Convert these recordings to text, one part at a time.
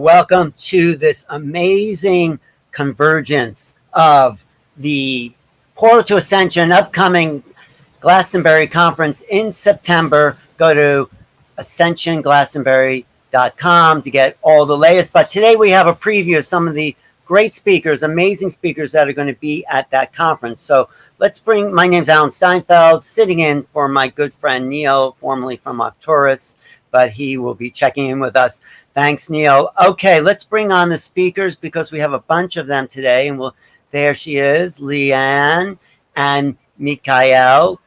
welcome to this amazing convergence of the Portal to Ascension upcoming Glastonbury conference in September. Go to ascensionglastonbury.com to get all the latest. But today we have a preview of some of the great speakers, amazing speakers that are going to be at that conference. So let's bring, my name's Alan Steinfeld, sitting in for my good friend Neil, formerly from Arcturus, but he will be checking in with us. Thanks, Neil. Okay, let's bring on the speakers because we have a bunch of them today. And there she is, Leanne and Mikhail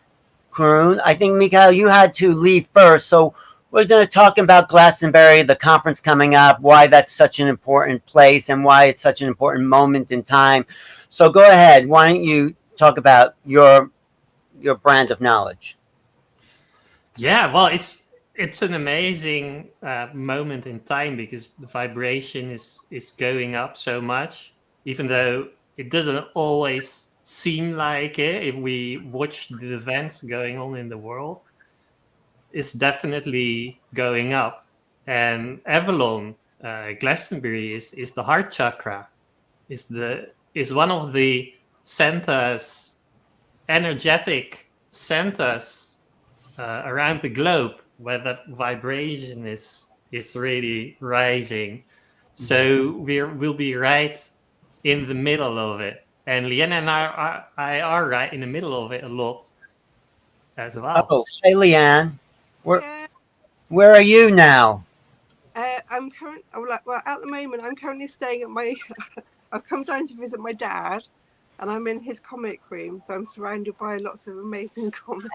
Kroon. I think, Mikhail, you had to leave first. So we're going to talk about Glastonbury, the conference coming up, why that's such an important place and why it's such an important moment in time. So go ahead. Why don't you talk about your brand of knowledge? Yeah, well, it's an amazing moment in time because the vibration is going up so much, even though it doesn't always seem like it if we watch the events going on in the world. It's definitely going up. And Avalon, Glastonbury is the heart chakra. Is one of the centers, energetic centers around the globe where that vibration is really rising. So we'll be right in the middle of it. And Leanne and I are right in the middle of it a lot as well. Oh, hey, Leanne. Yeah. Where are you now? I'm at the moment, I'm currently staying at my. I've come down to visit my dad, and I'm in his comic room, so I'm surrounded by lots of amazing comics.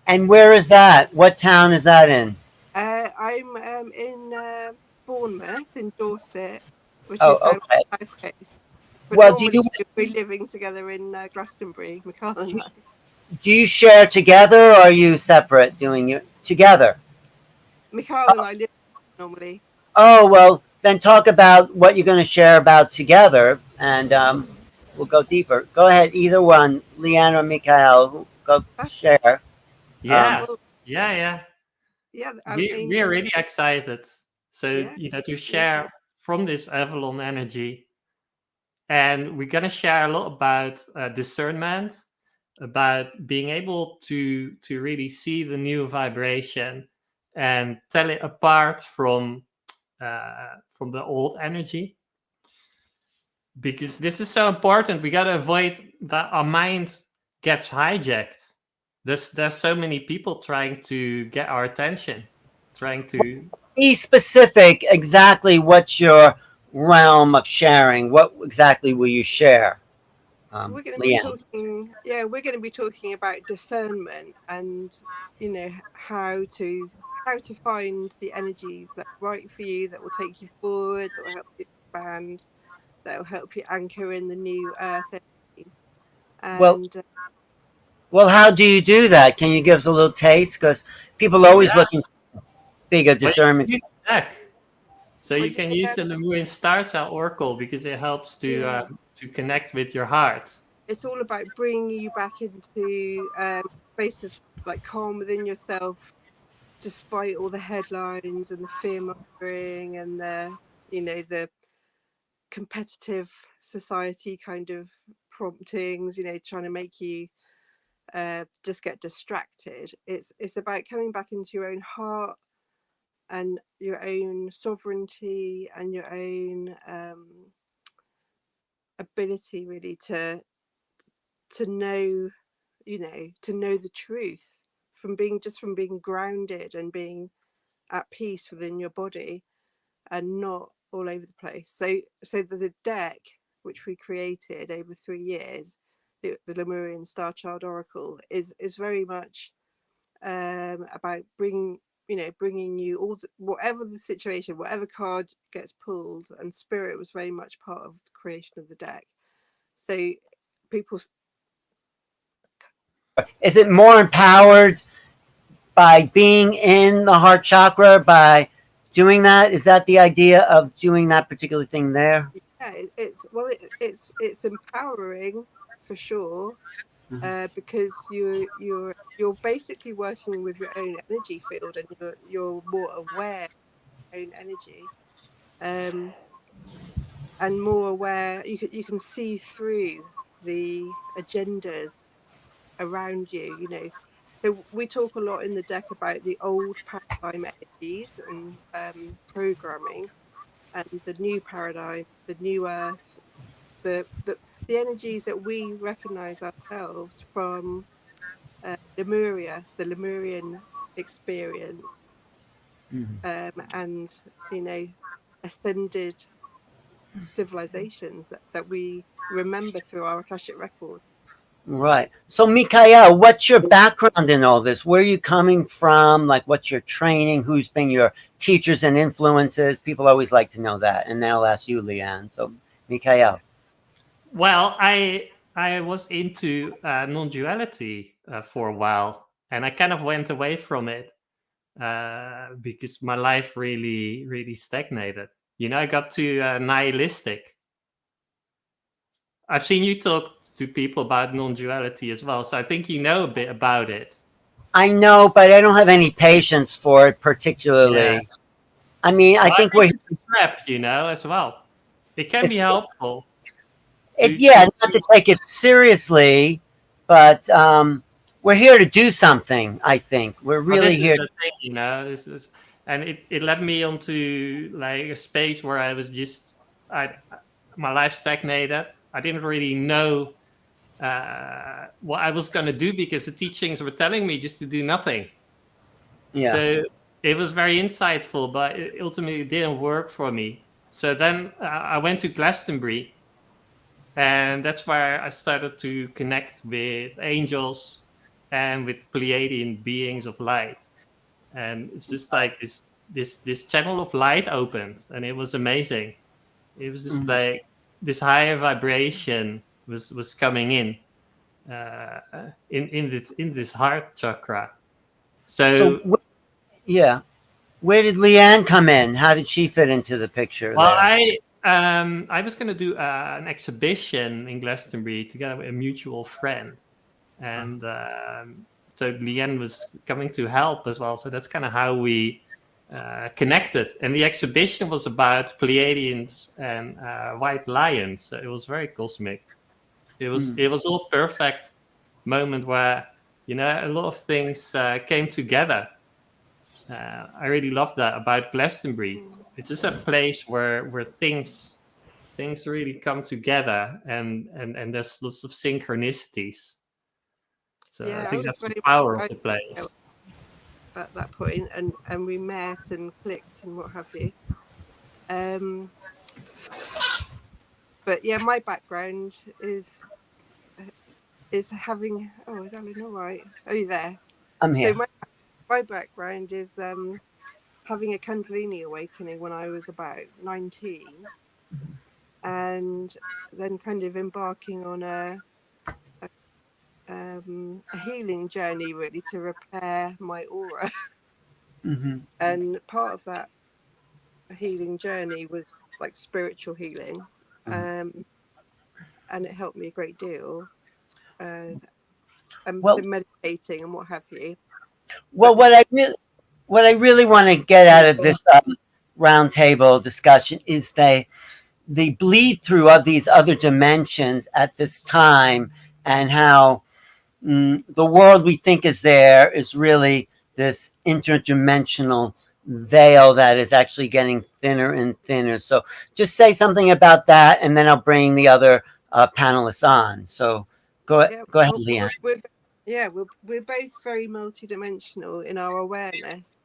And where is that? What town is that in? I'm in Bournemouth, in Dorset, which Oh, is down okay. the south coast. But Well, normally we're living together in Glastonbury, Mikhail and I. Do you share together or are you separate doing it together? Mikhail and I live normally. Oh, well, then talk about what you're going to share about together and we'll go deeper. Go ahead, either one, Leanne or Mikhail, go share. Yeah, Well, yeah. Yeah, We are really excited. So, yeah, to share from this Avalon energy. And we're going to share a lot about discernment, about being able to really see the new vibration and tell it apart from the old energy. Because this is so important. We got to avoid that our mind gets hijacked. There's so many people trying to get our attention, trying to be specific. Exactly what's your realm of sharing? What exactly will you share? We're going to be Leanne. talking. Yeah, we're going to be talking about discernment and how to find the energies that are right for you, that will take you forward, that will help you expand, that will help you anchor in the new earth energies. And well, how do you do that? Can you give us a little taste? Because people are always looking for bigger discernment. Use the deck. So you can use the Lemurian Star Child Oracle because it helps to connect with your heart. It's all about bringing you back into a space of like calm within yourself, despite all the headlines and the fear mongering and the competitive society kind of promptings, trying to make you just get distracted. It's about coming back into your own heart and your own sovereignty and your own ability really to know, to know the truth from being grounded and being at peace within your body and not all over the place. So the deck which we created over 3 years, the Lemurian Star Child Oracle, is very much about bringing you all whatever the situation, whatever card gets pulled, and spirit was very much part of the creation of the deck. So people, is it more empowered by being in the heart chakra, by doing that? Is that the idea of doing that particular thing there? yeah, it's empowering for sure, because you're basically working with your own energy field, and you're more aware of your own energy, and more aware. You can see through the agendas around you. You know, so we talk a lot in the deck about the old paradigm energies and programming, and the new paradigm, the new earth, the energies that we recognize ourselves from Lemuria, the Lemurian experience, and you know, ascended civilizations that we remember through our Akashic records. Right. So, Mikael, what's your background in all this? Where are you coming from? Like, what's your training? Who's been your teachers and influences? People always like to know that. And now I'll ask you, Leanne. So, Mikael. Well, I was into non-duality for a while, and I kind of went away from it because my life really stagnated. You know, I got too nihilistic. I've seen you talk to people about non-duality as well, so I think you know a bit about it. I know, but I don't have any patience for it Yeah. particularly. I mean, I Well, I think think it's a trap, you know, as well. It can be it's helpful it, to yeah, not to take it seriously, but we're here to do something. I think we're well, really this is here. the thing, you know. This is, and it led me onto like a space where I was just, I, my life stagnated. I didn't really know what I was going to do because the teachings were telling me just to do nothing. Yeah. So it was very insightful, but it ultimately didn't work for me. So then I went to Glastonbury, and that's where I started to connect with angels and with Pleiadian beings of light. And it's just like this channel of light opened, and it was amazing. It was just Mhm. like this higher vibration was coming in this heart chakra. So, So, yeah, where did Leanne come in? How did she fit into the picture well, there? I was going to do an exhibition in Glastonbury together with a mutual friend, and so Leanne was coming to help as well. So that's kind of how we connected. And the exhibition was about Pleiadians and white lions. So it was very cosmic. Mm. It was all perfect moment where, you know, a lot of things came together. I really love that about Glastonbury. Mm. It's just a place where things really come together, and there's lots of synchronicities. So I Yeah, I think was that's the very power of proud the place. at that point, and we met and clicked and what have you. Um, but yeah, my background is having. Oh, is Alan all right? Oh, you there? I'm So here. my background is having a Kundalini awakening when I was about 19, and then kind of embarking on a healing journey really to repair my aura. Hmm. And part of that healing journey was like spiritual healing, um, and it helped me a great deal. And Well, the meditating and what have you. well, But what I really want to get out of this roundtable discussion is the bleed through of these other dimensions at this time, and how the world we think is there is really this interdimensional veil that is actually getting thinner and thinner. So just say something about that, and then I'll bring the other panelists on. So yeah, go ahead, well, Leanne. we're both very multidimensional in our awareness.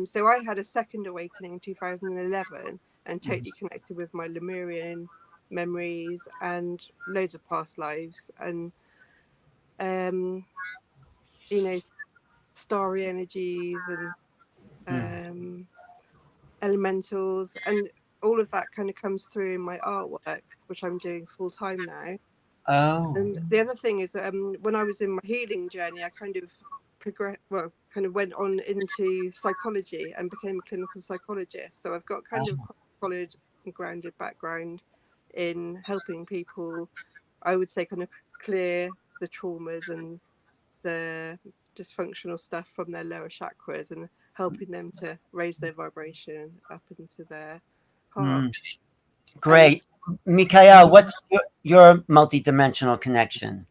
So I had a second awakening in 2011 and totally connected with my Lemurian memories and loads of past lives and um, you know, starry energies and Mm. um, elementals, and all of that kind of comes through in my artwork, which I'm doing full time now. Oh. And the other thing is, when I was in my healing journey, I kind of kind of went on into psychology and became a clinical psychologist. So I've got kind of quite a solid and grounded background in helping people, I would say, kind of clear the traumas and the dysfunctional stuff from their lower chakras and helping them to raise their vibration up into their part. Great. Mikhail, what's your multidimensional connection?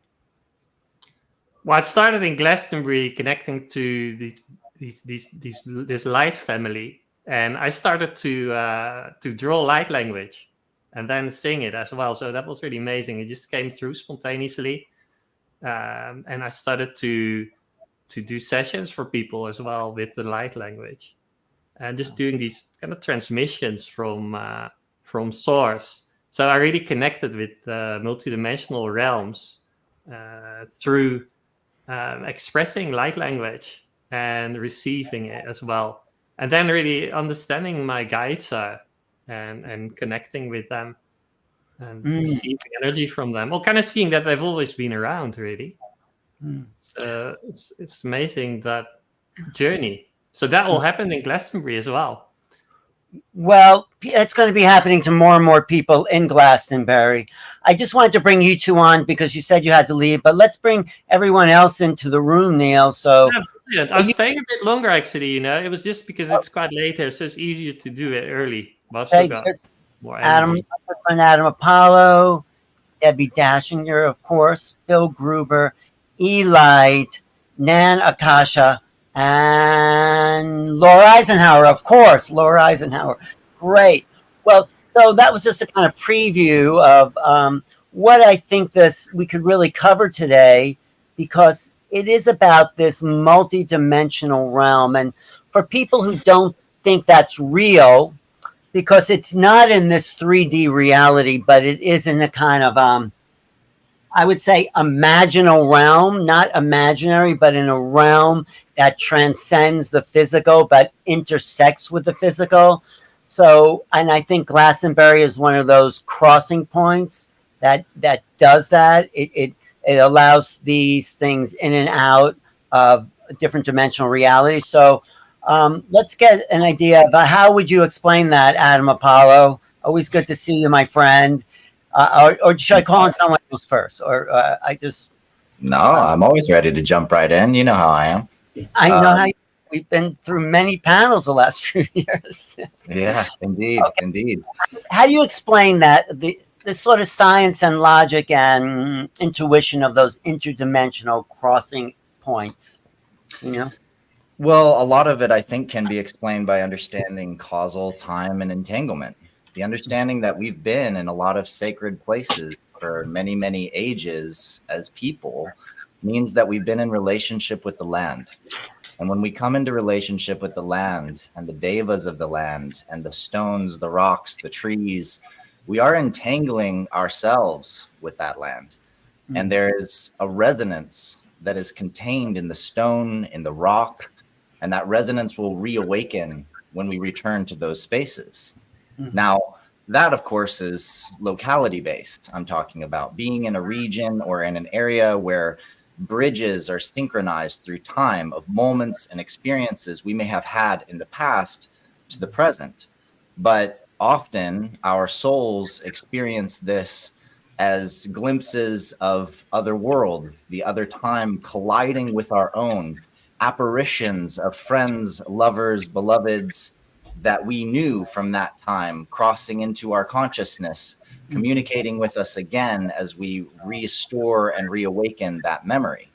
Well, it started in Glastonbury, connecting to this light family, and I started to draw light language, and then sing it as well. So that was really amazing. It just came through spontaneously, and I started to do sessions for people as well with the light language, and just doing these kind of transmissions from source. So I really connected with multidimensional realms through expressing light language and receiving it as well, and then really understanding my guides and connecting with them and receiving energy from them, or kind of seeing that they've always been around, really. So it's amazing, that journey. So that all happened in Glastonbury as well. Well, it's going to be happening to more and more people in Glastonbury. I just wanted to bring you two on because you said you had to leave, but let's bring everyone else into the room, Neil. So yeah, I'm staying a bit longer, actually. It was just because it's quite late here, so it's easier to do it early. But I've still got more energy. Adam Apollo, Debbie Dashinger, of course, Phil Gruber, Elite, Nan Akasha, and Laura Eisenhower, of course. Laura Eisenhower. Great. Well, so that was just a kind of preview of what I think we could really cover today, because it is about this multidimensional realm. And for people who don't think that's real, because it's not in this 3D reality, but it is in the kind of I would say imaginal realm, not imaginary, but in a realm that transcends the physical but intersects with the physical. So, and I think Glastonbury is one of those crossing points that does that. It allows these things in and out of different dimensional realities. So let's get an idea of how would you explain that, Adam Apollo? Always good to see you, my friend. Or should I call on someone else first? Or No, I'm always ready to jump right in. You know how I am. I know how we've been through many panels the last few years. Yeah, indeed, indeed. How do you explain that, this sort of science and logic and intuition of those interdimensional crossing points? Well, a lot of it, I think, can be explained by understanding causal time and entanglement. The understanding that we've been in a lot of sacred places for many, many ages as people means that we've been in relationship with the land. And when we come into relationship with the land and the devas of the land and the stones, the rocks, the trees, we are entangling ourselves with that land. And there is a resonance that is contained in the stone, in the rock, and that resonance will reawaken when we return to those spaces. Now, that, of course, is locality based. I'm talking about being in a region or in an area where bridges are synchronized through time of moments and experiences we may have had in the past to the present. But often our souls experience this as glimpses of other worlds, the other time colliding with our own, apparitions of friends, lovers, beloveds that we knew from that time, crossing into our consciousness, communicating with us again as we restore and reawaken that memory.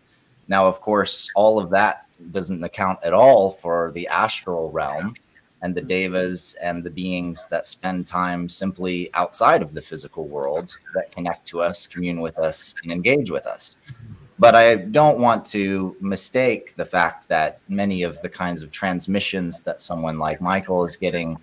Now, of course, all of that doesn't account at all for the astral realm and the devas and the beings that spend time simply outside of the physical world that connect to us, commune with us, and engage with us. But I don't want to mistake the fact that many of the kinds of transmissions that someone like Michael is getting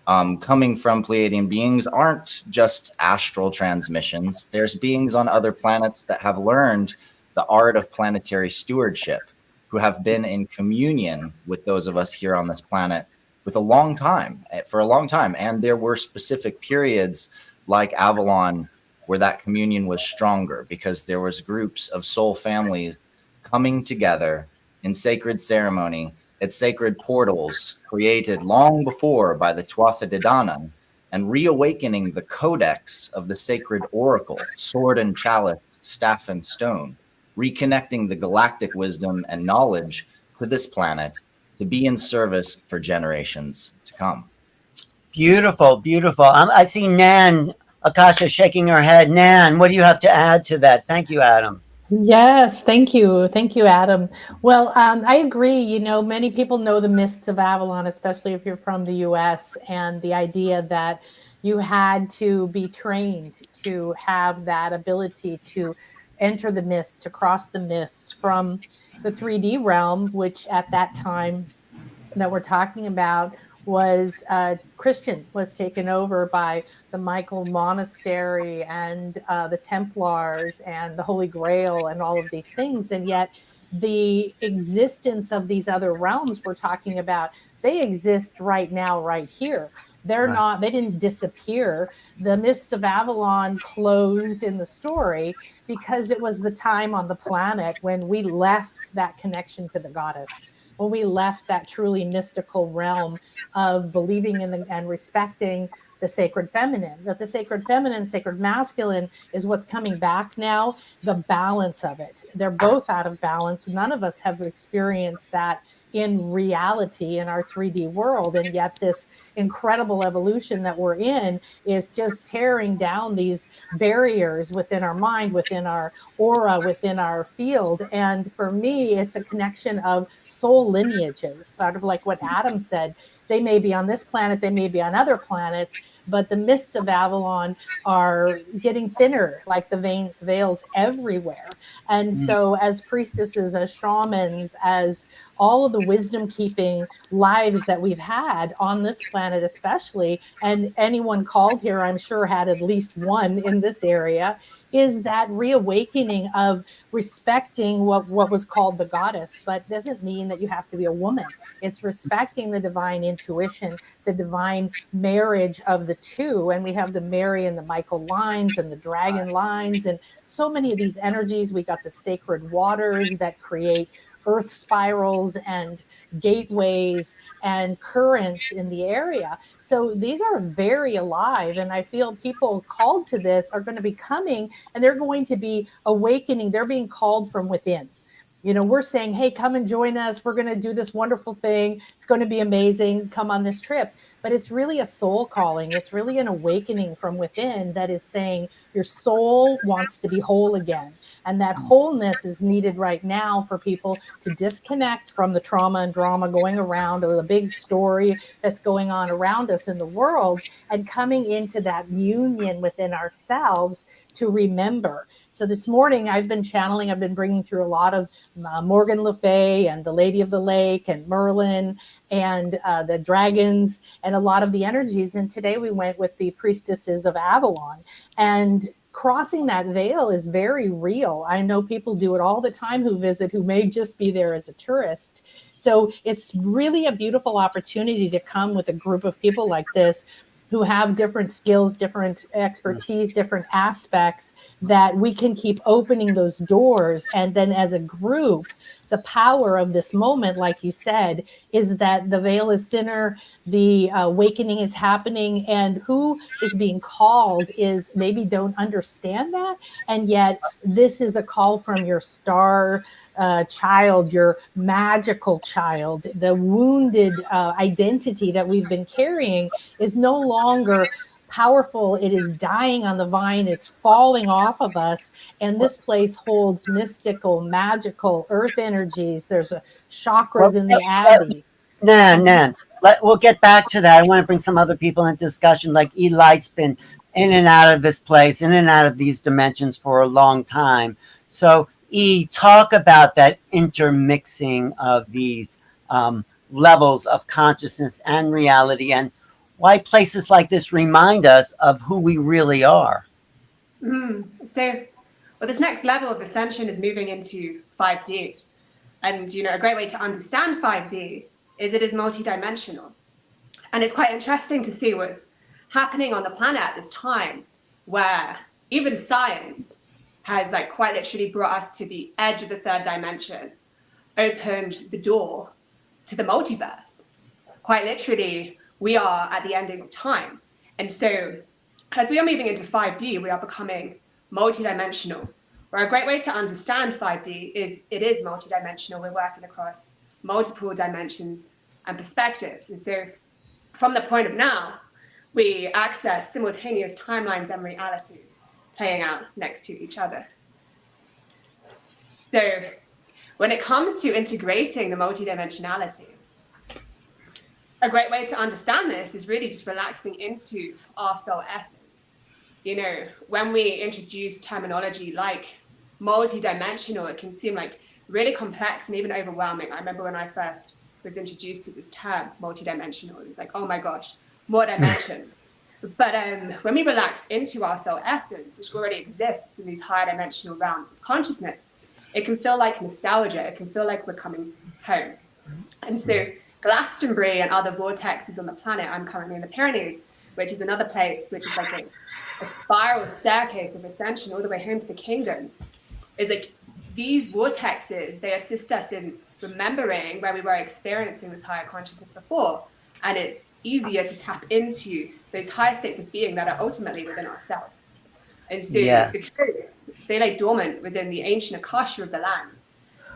coming from Pleiadian beings aren't just astral transmissions. There's beings on other planets that have learned the art of planetary stewardship, who have been in communion with those of us here on this planet for a long time. And there were specific periods like Avalon where that communion was stronger, because there was groups of soul families coming together in sacred ceremony at sacred portals created long before by the Tuatha De Danann, and reawakening the codex of the sacred oracle, sword and chalice, staff and stone, reconnecting the galactic wisdom and knowledge to this planet to be in service for generations to come. Beautiful, beautiful. I see Nan Akasha shaking her head. Nan, what do you have to add to that? Thank you, Adam. Yes, thank you. Thank you, Adam. Well, I agree. You know, many people know the mists of Avalon, especially if you're from the US, and the idea that you had to be trained to have that ability to enter the mists, to cross the mists from the 3D realm, which at that time that we're talking about was Christian, was taken over by the Michael Monastery and the Templars and the Holy Grail and all of these things. And yet the existence of these other realms we're talking about, they exist right now, right here. They're Right. not, they didn't disappear. The Mists of Avalon closed in the story because it was the time on the planet when we left that connection to the goddess, when we left that truly mystical realm of believing in and respecting the sacred feminine, that the sacred feminine, sacred masculine is what's coming back now, the balance of it. They're both out of balance. None of us have experienced that in reality in our 3D world. And yet this incredible evolution that we're in is just tearing down these barriers within our mind, within our aura, within our field. And for me, it's a connection of soul lineages, sort of like what Adam said. They may be on this planet, they may be on other planets, but the mists of Avalon are getting thinner, like the veils everywhere. And so as priestesses, as shamans, as all of the wisdom keeping lives that we've had on this planet especially, and anyone called here I'm sure had at least one in this area, is that reawakening of respecting what was called the goddess, but doesn't mean that you have to be a woman. It's respecting the divine intuition, the divine marriage of the two. And we have the Mary and the Michael lines and the dragon lines and so many of these energies. We got the sacred waters that create earth spirals and gateways and currents in the area. So these are very alive. And I feel people called to this are going to be coming and they're going to be awakening. They're being called from within. You know, we're saying, hey, come and join us. We're going to do this wonderful thing. It's going to be amazing. Come on this trip. But it's really a soul calling. It's really an awakening from within that is saying your soul wants to be whole again. And that wholeness is needed right now for people to disconnect from the trauma and drama going around, or the big story that's going on around us in the world, and coming into that union within ourselves to remember. So this morning I've been channeling, I've been bringing through a lot of Morgan Le Fay and the Lady of the Lake and Merlin and the dragons and a lot of the energies. And today we went with the priestesses of Avalon, and crossing that veil is very real. I know people do it all the time who visit, who may just be there as a tourist. So it's really a beautiful opportunity to come with a group of people like this who have different skills, different expertise, different aspects, that we can keep opening those doors. And then as a group, the power of this moment, like you said, is that the veil is thinner, the awakening is happening, and who is being called is maybe don't understand that. And yet this is a call from your star child, your magical child. The wounded identity that we've been carrying is no longer powerful. It is dying on the vine. It's falling off of us. And this place holds mystical, magical earth energies. There's chakras in the Abbey. Nan. We'll get back to that. I want to bring some other people into discussion. Like Eli's been in and out of this place, in and out of these dimensions for a long time. So, talk about that intermixing of these levels of consciousness and reality, and why places like this remind us of who we really are. Well, this next level of ascension is moving into 5D. And, you know, a great way to understand 5D is it is multidimensional. And it's quite interesting to see what's happening on the planet at this time, where even science has like quite literally brought us to the edge of the third dimension, opened the door to the multiverse. Quite literally, we are at the ending of time. And so as we are moving into 5D, we are becoming multidimensional. Where a great way to understand 5D is it is multidimensional. We're working across multiple dimensions and perspectives. And so from the point of now, we access simultaneous timelines and realities playing out next to each other. So when it comes to integrating the multidimensionality, a great way to understand this is really just relaxing into our soul essence. You know, when we introduce terminology like multidimensional, it can seem like really complex and even overwhelming. I remember when I first was introduced to this term, multidimensional, it was like, oh my gosh, more dimensions. But when we relax into our soul essence, which already exists in these higher dimensional realms of consciousness, it can feel like nostalgia. It can feel like we're coming home. And so Glastonbury and other vortexes on the planet, I'm currently in the Pyrenees, which is another place which is like a spiral staircase of ascension all the way home to the kingdoms, is like these vortexes, they assist us in remembering where we were experiencing this higher consciousness before. And it's easier to tap into those higher states of being that are ultimately within ourselves. And so because they lay dormant within the ancient akasha of the lands.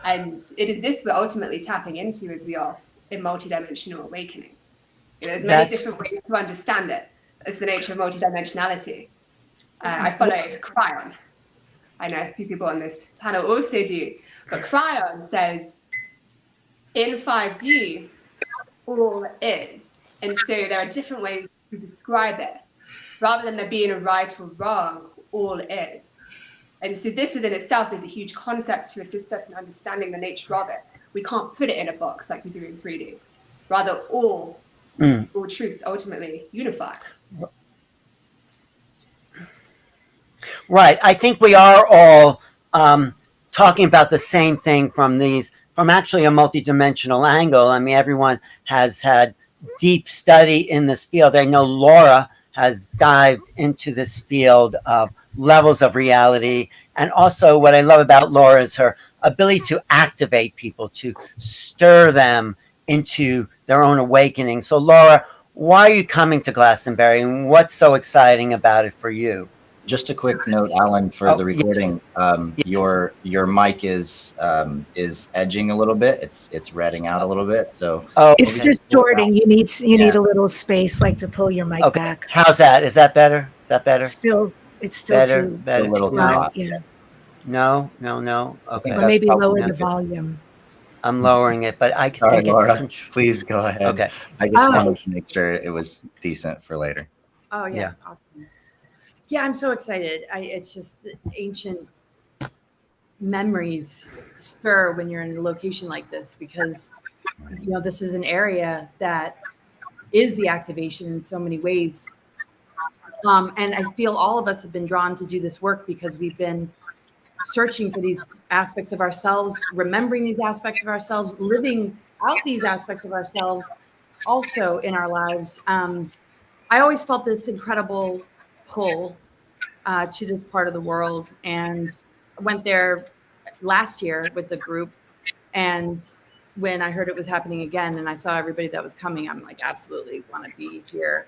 And it is this we're ultimately tapping into as we are in multidimensional awakening. You know, there's many different ways to understand it. It's the nature of multidimensionality. I follow Cryon. I know a few people on this panel also do. But Cryon says, in 5D, all is. And so there are different ways to describe it. Rather than there being a right or wrong, all is. And so this within itself is a huge concept to assist us in understanding the nature of it. We can't put it in a box like we do in 3D. Rather, all truths ultimately unify. Right. I think we are all talking about the same thing from actually a multidimensional angle. I mean, everyone has had deep study in this field. I know Laura has dived into this field of levels of reality. And also what I love about Laura is her ability to activate people, to stir them into their own awakening. So Laura, why are you coming to Glastonbury and what's so exciting about it for you? Just a quick note, Alan, for the recording. Yes. Your mic is edging a little bit. It's redding out a little bit. So it's distorting. You need a little space, like to pull your mic back. How's that? Is that better? Is that better? It's still too a little too hot. Yeah. No. Okay. Or maybe lower the volume. I'm lowering it, but I think Laura, please go ahead. Okay. I just wanted to make sure it was decent for later. Oh yeah. Awesome. Yeah, I'm so excited. It's just ancient memories stir when you're in a location like this, because this is an area that is the activation in so many ways. And I feel all of us have been drawn to do this work because we've been searching for these aspects of ourselves, remembering these aspects of ourselves, living out these aspects of ourselves also in our lives. I always felt this incredible pull to this part of the world, and went there last year with the group. And when I heard it was happening again and I saw everybody that was coming, I'm like, absolutely want to be here.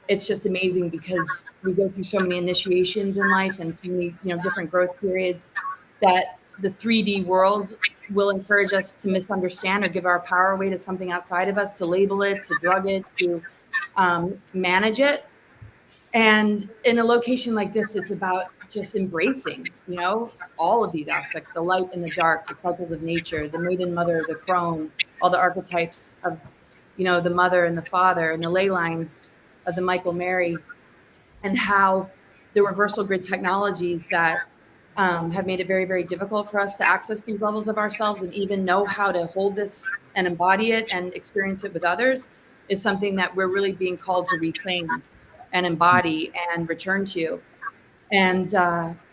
It's just amazing because we go through so many initiations in life and so many, different growth periods that the 3D world will encourage us to misunderstand or give our power away to something outside of us, to label it, to drug it, to manage it. And in a location like this, it's about just embracing, all of these aspects, the light and the dark, the cycles of nature, the maiden, mother, the crone, all the archetypes of, the mother and the father, and the ley lines of the Michael Mary, and how the reversal grid technologies that have made it very, very difficult for us to access these levels of ourselves and even know how to hold this and embody it and experience it with others is something that we're really being called to reclaim and embody and return to. And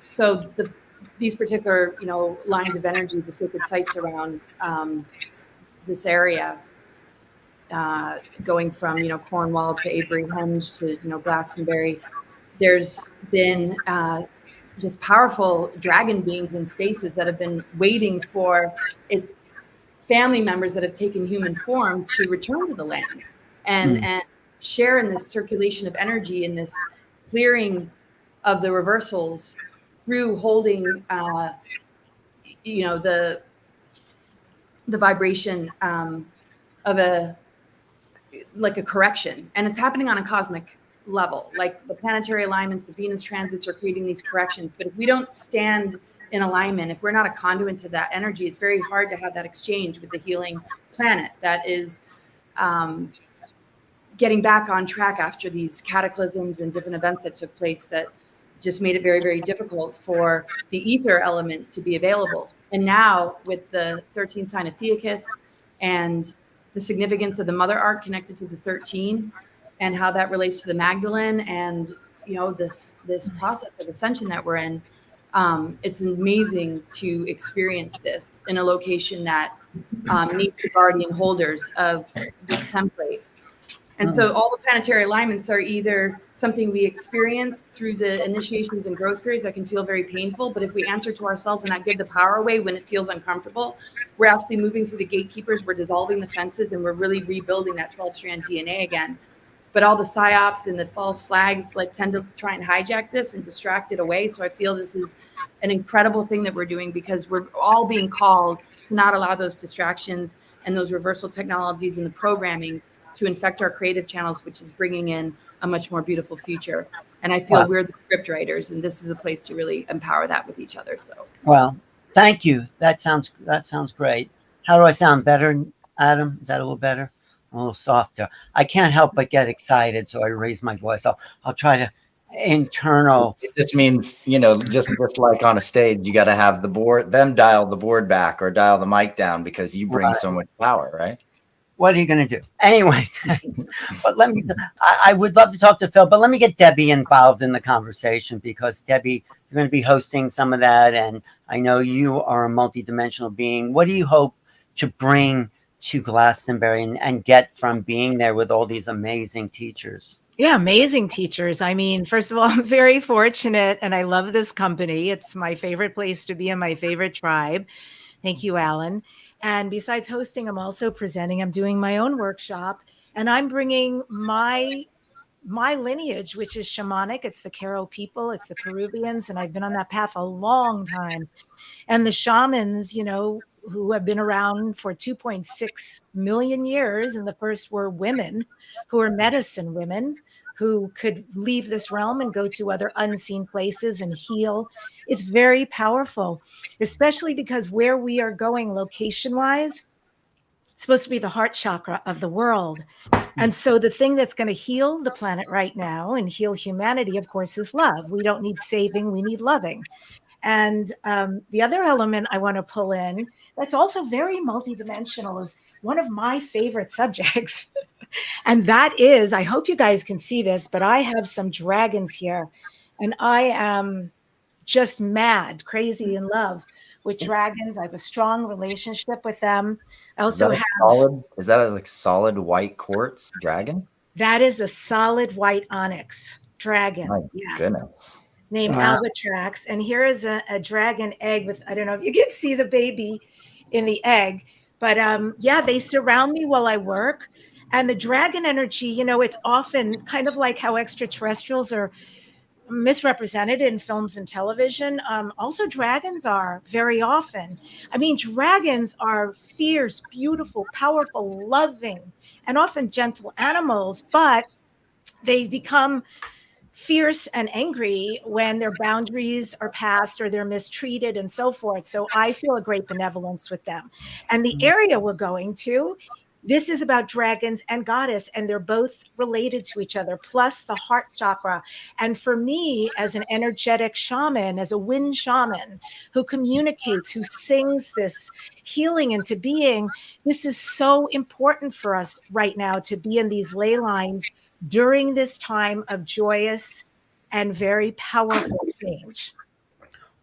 so these particular, lines of energy, the sacred sites around this area, going from, Cornwall to Aberynhenge to, Glastonbury, there's been just powerful dragon beings and stasis that have been waiting for its family members that have taken human form to return to the land and share in this circulation of energy, in this clearing of the reversals through holding, the vibration of a like a correction, and it's happening on a cosmic level. Like the planetary alignments, the Venus transits are creating these corrections. But if we don't stand in alignment, if we're not a conduit to that energy, it's very hard to have that exchange with the healing planet that is getting back on track after these cataclysms and different events that took place that just made it very, very difficult for the ether element to be available. And now with the 13th sign of Theicus and the significance of the mother arc connected to the 13 and how that relates to the Magdalene and, you know, this process of ascension that we're in, it's amazing to experience this in a location that needs the guardian holders of this template. And so all the planetary alignments are either something we experience through the initiations and growth periods that can feel very painful, but if we answer to ourselves and not give the power away when it feels uncomfortable, we're actually moving through the gatekeepers, we're dissolving the fences, and we're really rebuilding that 12-strand DNA again. But all the psyops and the false flags like tend to try and hijack this and distract it away. So I feel this is an incredible thing that we're doing because we're all being called to not allow those distractions and those reversal technologies and the programmings to infect our creative channels, which is bringing in a much more beautiful future. And I feel we're the script writers, and this is a place to really empower that with each other. So, well, thank you. That sounds great. How do I sound? Better, Adam? Is that a little better? A little softer. I can't help but get excited, so I raise my voice. I'll try to internal. It just means, you know, just like on a stage, you got to have them dial the board back or dial the mic down because you bring so much power, right? What are you going to do? Anyway, thanks. But I would love to talk to Phil, but let me get Debbie involved in the conversation because Debbie, you're going to be hosting some of that. And I know you are a multidimensional being. What do you hope to bring to Glastonbury and get from being there with all these amazing teachers? Yeah, amazing teachers. I mean, first of all, I'm very fortunate and I love this company. It's my favorite place to be in my favorite tribe. Thank you, Alan. And besides hosting, I'm also presenting. I'm doing my own workshop and I'm bringing my lineage, which is shamanic. It's the Karo people, it's the Peruvians. And I've been on that path a long time. And the shamans, you know, who have been around for 2.6 million years. And the first were women who are medicine women who could leave this realm and go to other unseen places and heal. It's very powerful, especially because where we are going location-wise, it's supposed to be the heart chakra of the world. And so the thing that's going to heal the planet right now and heal humanity, of course, is love. We don't need saving, we need loving. And the other element I want to pull in that's also very multidimensional is one of my favorite subjects. And that is, I hope you guys can see this, but I have some dragons here. And I am just mad, crazy in love with dragons. I have a strong relationship with them. I also have... Is that a like solid white quartz dragon? That is a solid white onyx dragon. My goodness. Named Albatrax. And here is a dragon egg with, I don't know if you can see the baby in the egg, but yeah, they surround me while I work. And the dragon energy, you know, it's often kind of like how extraterrestrials are misrepresented in films and television. Also, dragons are very often. I mean, dragons are fierce, beautiful, powerful, loving, and often gentle animals, but they become fierce and angry when their boundaries are passed or they're mistreated and so forth. So I feel a great benevolence with them. And the area we're going to, this is about dragons and goddess, and they're both related to each other, plus the heart chakra. And for me, as an energetic shaman, as a wind shaman who communicates, who sings this healing into being, this is so important for us right now to be in these ley lines during this time of joyous and very powerful change.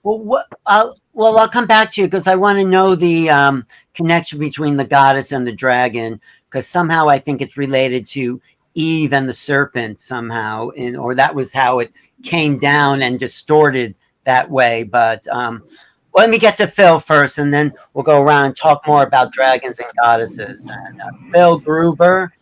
Well, I'll come back to you because I want to know the connection between the goddess and the dragon, because somehow I think it's related to Eve and the serpent somehow, or that was how it came down and distorted that way. But let me get to Phil first, and then we'll go around and talk more about dragons and goddesses. And Phil Gruber.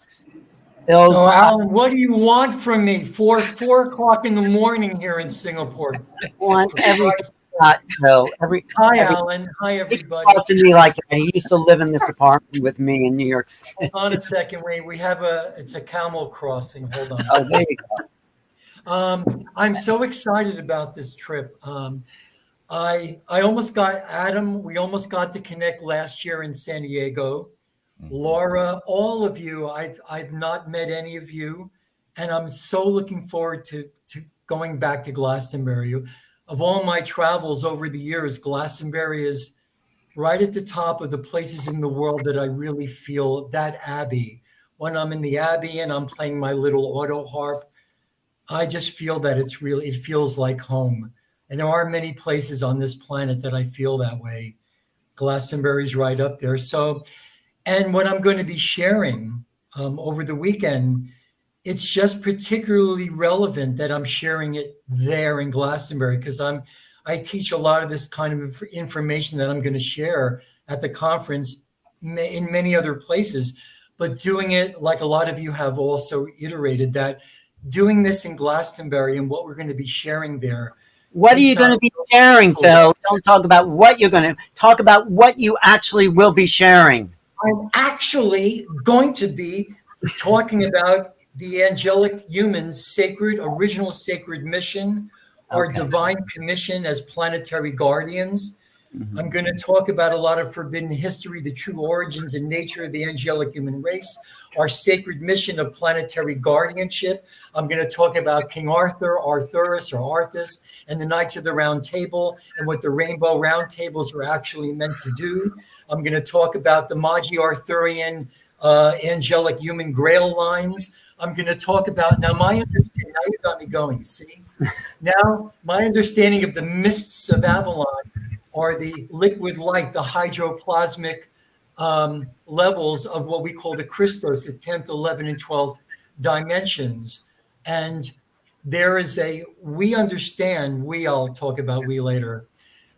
So, Alan, what do you want from me? 4 o'clock in the morning here in Singapore. Want every not, Phil. Hi, Alan. Hi, He everybody. talked to me like that. He used to live in this apartment with me in New York City. Hold on a second. Wait, it's a camel crossing. Hold on. Oh, there you go. I'm so excited about this trip. I almost got Adam. We almost got to connect last year in San Diego. Laura, all of you. I've not met any of you, and I'm so looking forward to going back to Glastonbury. Of all my travels over the years, Glastonbury is right at the top of the places in the world that I really feel that Abbey. When I'm in the Abbey and I'm playing my little auto harp, I just feel that it feels like home. And there are many places on this planet that I feel that way. Glastonbury's right up there. So, and what I'm going to be sharing over the weekend, it's just particularly relevant that I'm sharing it there in Glastonbury because I teach a lot of this kind of information that I'm going to share at the conference in many other places, but doing it like a lot of you have also iterated that doing this in Glastonbury and what we're going to be sharing there. What are you going to be sharing, Phil? Don't talk about what you're going to talk about. What you actually will be sharing. I'm actually going to be talking about the angelic human's original sacred mission, our divine commission as planetary guardians. I'm going to talk about a lot of forbidden history, the true origins and nature of the angelic human race, our sacred mission of planetary guardianship. I'm going to talk about King Arthur, Arthurus, or Arthas, and the Knights of the Round Table and what the Rainbow Round Tables are actually meant to do. I'm going to talk about the Magi Arthurian angelic human grail lines. I'm going to talk about now my understanding. Now you got me going. See, now my understanding of the mists of Avalon are the liquid light, the hydroplasmic levels of what we call the Christos, the 10th, 11th, and 12th dimensions. And there is I'll talk about we later,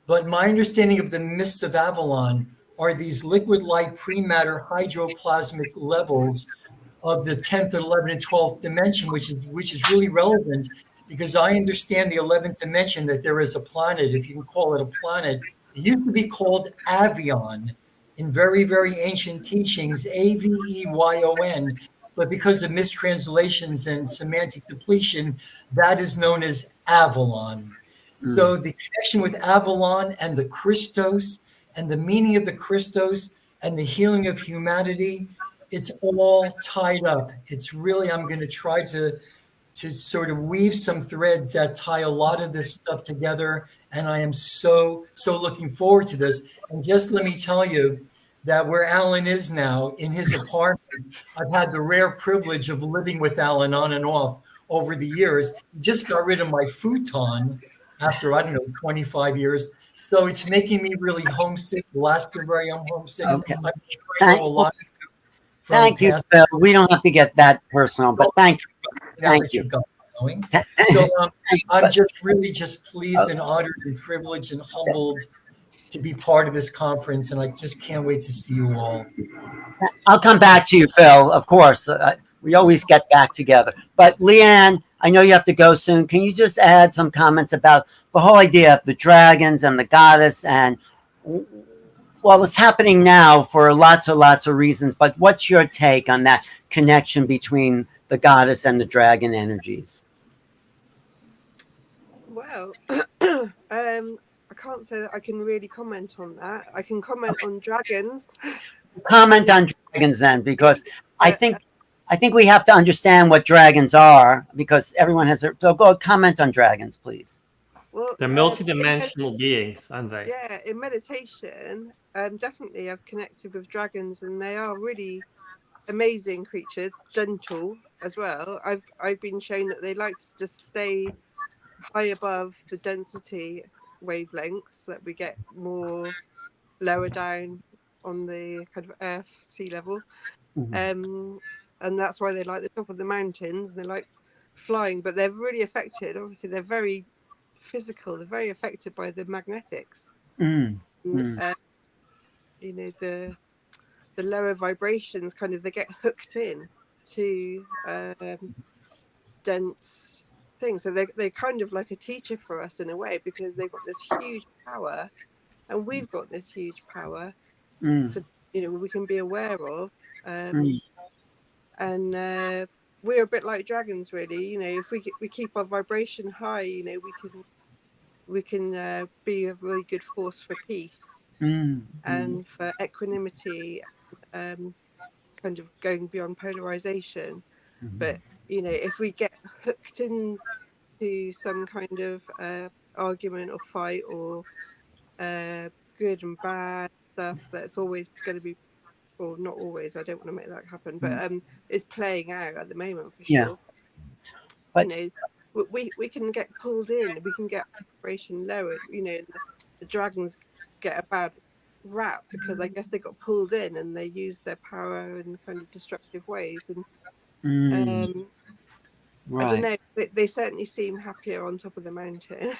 but my understanding of the mists of Avalon are these liquid light pre-matter hydroplasmic levels of the 10th, 11th, and 12th dimension, which is really relevant because I understand the 11th dimension that there is a planet, if you can call it a planet. It used to be called Avion in very, very ancient teachings, Aveyon, but because of mistranslations and semantic depletion, that is known as Avalon. So the connection with Avalon and the Christos and the meaning of the Christos and the healing of humanity, it's all tied up. It's really, I'm going to try to sort of weave some threads that tie a lot of this stuff together. And I am so looking forward to this. And just let me tell you that where Alan is now in his apartment, I've had the rare privilege of living with Alan on and off over the years. He just got rid of my futon after, 25 years. So it's making me really homesick. Glastonbury, I'm homesick. Okay. I'm sure I know a lot. Thank you, Phil. We don't have to get that personal, but thank you. Thank you. So I'm just pleased and honored and privileged and humbled to be part of this conference, and I just can't wait to see you all. I'll come back to you, Phil. Of course, we always get back together. But Leanne, I know you have to go soon. Can you just add some comments about the whole idea of the dragons and the goddess and well, it's happening now for lots of reasons, but what's your take on that connection between the goddess and the dragon energies? Well, I can't say that I can really comment on that. I can comment on dragons. Comment on dragons then, because I think we have to understand what dragons are, because everyone has their. So go comment on dragons, please. Well, they're multidimensional beings, aren't they? Yeah, in meditation, definitely I've connected with dragons, and they are really amazing creatures, gentle as well. I've been shown that they like to just stay high above the density wavelengths that we get more lower down on the kind of earth sea level. And that's why they like the top of the mountains and they like flying, but they're really affected. Obviously, they're very physical. They're very affected by the magnetics. You know, the lower vibrations kind of, they get hooked in to dense thing. So they're kind of like a teacher for us in a way, because they've got this huge power, and we've got this huge power to, you know, we can be aware of. And we're a bit like dragons, really. You know, if we keep our vibration high, you know, we can be a really good force for peace and for equanimity, kind of going beyond polarization. But you know, if we get hooked into some kind of argument or fight or good and bad stuff, that's always going to be, or not always, I don't want to make that happen, but is playing out at the moment for Yeah. sure. But, you know, we can get pulled in, we can get vibration lowered. You know, the dragons get a bad rap because I guess they got pulled in and they use their power in kind of destructive ways. And I don't know, they certainly seem happier on top of the mountain.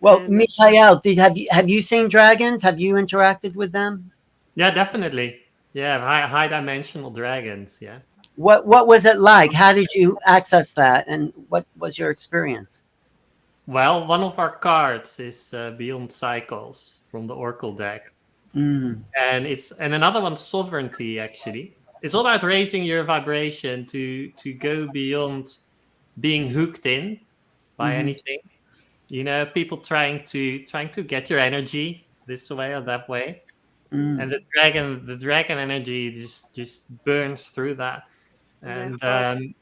Well, And Mikhail, have you seen dragons? Have you interacted with them? Yeah, definitely. Yeah, high dimensional dragons. Yeah. What was it like? How did you access that, and what was your experience? Well, one of our cards is Beyond Cycles from the Oracle deck, and another one, Sovereignty. Actually, it's all about raising your vibration to go beyond being hooked in by anything. You know, people trying to get your energy this way or that way, and the dragon energy just burns through that. And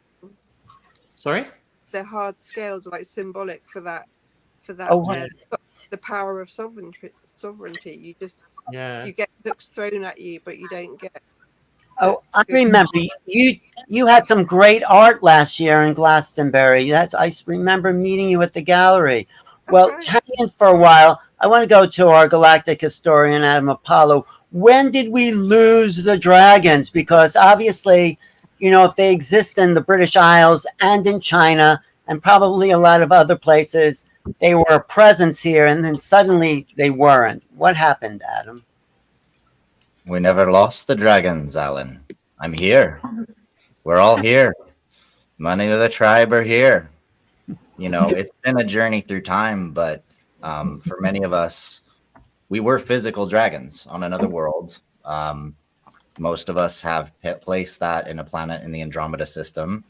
sorry, their hard scales are like symbolic for that Oh, the power of sovereignty. You just yeah. you get hooks thrown at you, but you don't get Oh, I hooks. remember you had some great art last year in Glastonbury. I remember meeting you at the gallery. Well, right. hang in for a while. I want to go to our galactic historian, Adam Apollo. When did we lose the dragons? Because obviously, you know, if they exist in the British Isles and in China and probably a lot of other places, they were a presence here, and then suddenly they weren't. What happened, Adam? We never lost the dragons, Alan. I'm here. We're all here. Money of the tribe are here. You know, it's been a journey through time, but for many of us, we were physical dragons on another world. Most of us have placed that in a planet in the Andromeda system.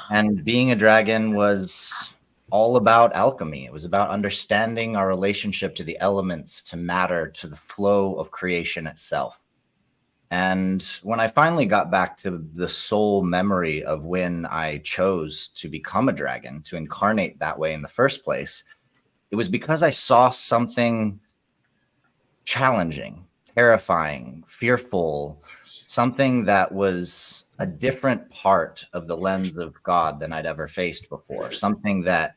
And being a dragon was all about alchemy. It was about understanding our relationship to the elements, to matter, to the flow of creation itself. And when I finally got back to the soul memory of when I chose to become a dragon, to incarnate that way in the first place, it was because I saw something challenging, terrifying, fearful, something that was a different part of the lens of God than I'd ever faced before, something that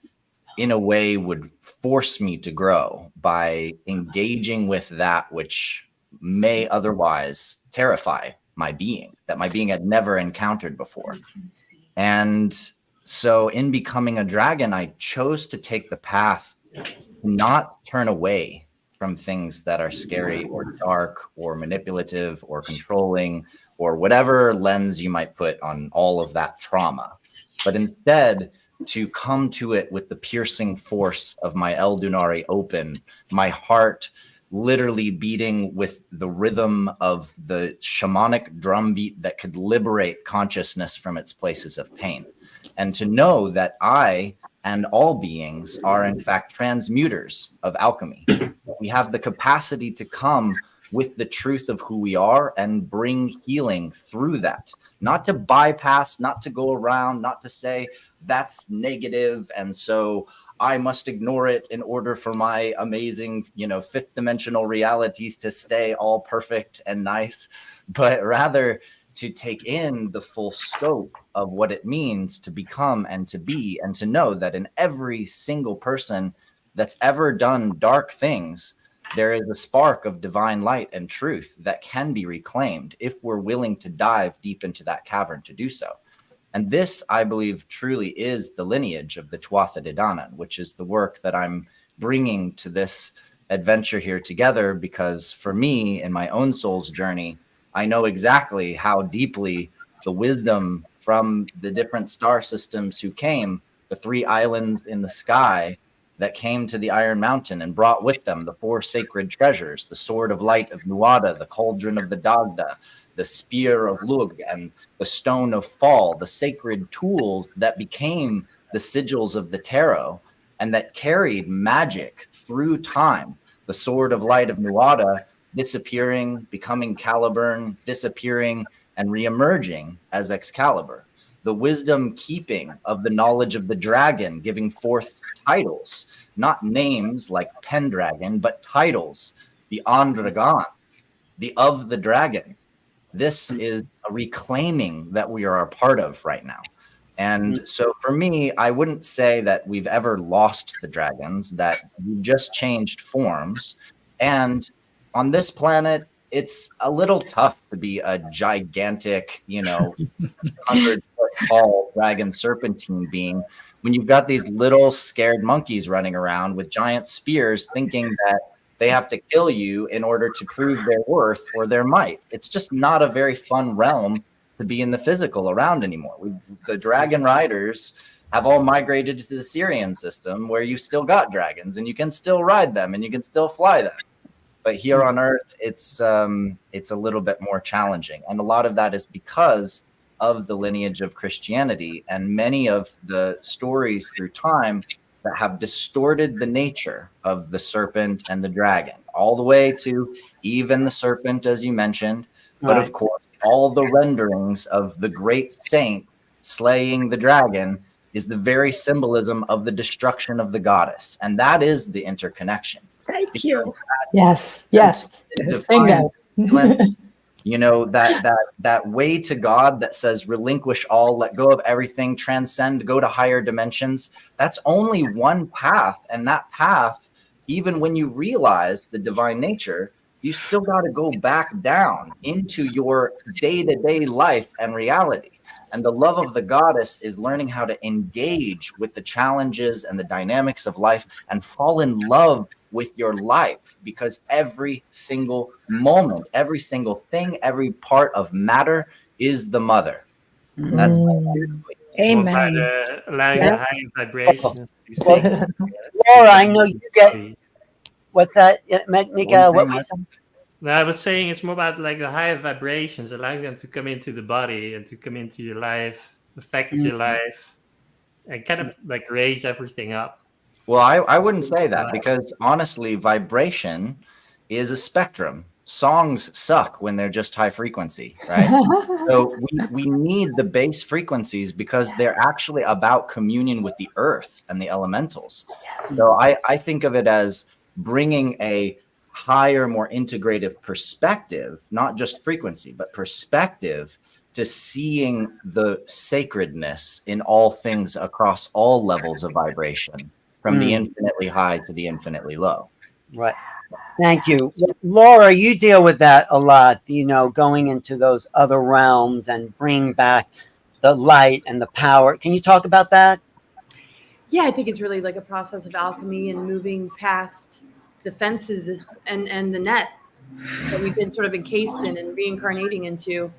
in a way would force me to grow by engaging with that which may otherwise terrify my being, that my being had never encountered before. And so in becoming a dragon, I chose to take the path, not turn away from things that are scary or dark or manipulative or controlling or whatever lens you might put on all of that trauma, but instead to come to it with the piercing force of my El Dunari open, my heart literally beating with the rhythm of the shamanic drumbeat that could liberate consciousness from its places of pain. And to know that I and all beings are in fact transmuters of alchemy. We have the capacity to come with the truth of who we are and bring healing through that, not to bypass, not to go around, not to say that's negative and so I must ignore it in order for my amazing, fifth dimensional realities to stay all perfect and nice, but rather to take in the full scope of what it means to become and to be, and to know that in every single person that's ever done dark things, there is a spark of divine light and truth that can be reclaimed if we're willing to dive deep into that cavern to do so. And this, I believe, truly is the lineage of the Tuatha De Danann, which is the work that I'm bringing to this adventure here together, because for me, in my own soul's journey, I know exactly how deeply the wisdom from the different star systems who came, the 3 islands in the sky that came to the Iron Mountain and brought with them the 4 sacred treasures, the sword of light of Nuada, the cauldron of the Dagda, the spear of Lug, and the stone of Fall, the sacred tools that became the sigils of the tarot and that carried magic through time. The sword of light of Nuada disappearing, becoming Caliburn, disappearing, and reemerging as Excalibur. The wisdom keeping of the knowledge of the dragon, giving forth titles, not names like Pendragon, but titles, the Andragon, the of the dragon. This is a reclaiming that we are a part of right now. And so for me, I wouldn't say that we've ever lost the dragons, that we've just changed forms. And on this planet, it's a little tough to be a gigantic, 100-foot tall dragon serpentine being when you've got these little scared monkeys running around with giant spears thinking that they have to kill you in order to prove their worth or their might. It's just not a very fun realm to be in the physical around anymore. The dragon riders have all migrated to the Syrian system where you still got dragons and you can still ride them and you can still fly them. But here on Earth, it's a little bit more challenging. And a lot of that is because of the lineage of Christianity and many of the stories through time that have distorted the nature of the serpent and the dragon, all the way to even the serpent, as you mentioned. But of course, all the renderings of the great saint slaying the dragon is the very symbolism of the destruction of the goddess. And that is the interconnection. Thank you. Yes. Bingo. That way to God that says relinquish all, let go of everything, transcend, go to higher dimensions. That's only one path. And that path, even when you realize the divine nature, you still got to go back down into your day-to-day life and reality. And the love of the goddess is learning how to engage with the challenges and the dynamics of life and fall in love with your life, because every single moment, every single thing, every part of matter is the mother. That's amen. Allowing the high vibrations. Laura, I know you get. What's that, Mika? What were you saying? No, I was saying it's more about like the higher vibrations, allowing them to come into the body and to come into your life, affect your life, and kind of like raise everything up. Well, I wouldn't say that, because honestly, vibration is a spectrum. Songs suck when they're just high frequency, right? So we need the base frequencies because they're actually about communion with the earth and the elementals. So I think of it as bringing a higher, more integrative perspective, not just frequency, but perspective, to seeing the sacredness in all things across all levels of vibration, from the infinitely high to the infinitely low. Right. Thank you. Laura, you deal with that a lot, going into those other realms and bring back the light and the power. Can you talk about that? Yeah, I think it's really like a process of alchemy and moving past the fences and the net that we've been sort of encased in and reincarnating into.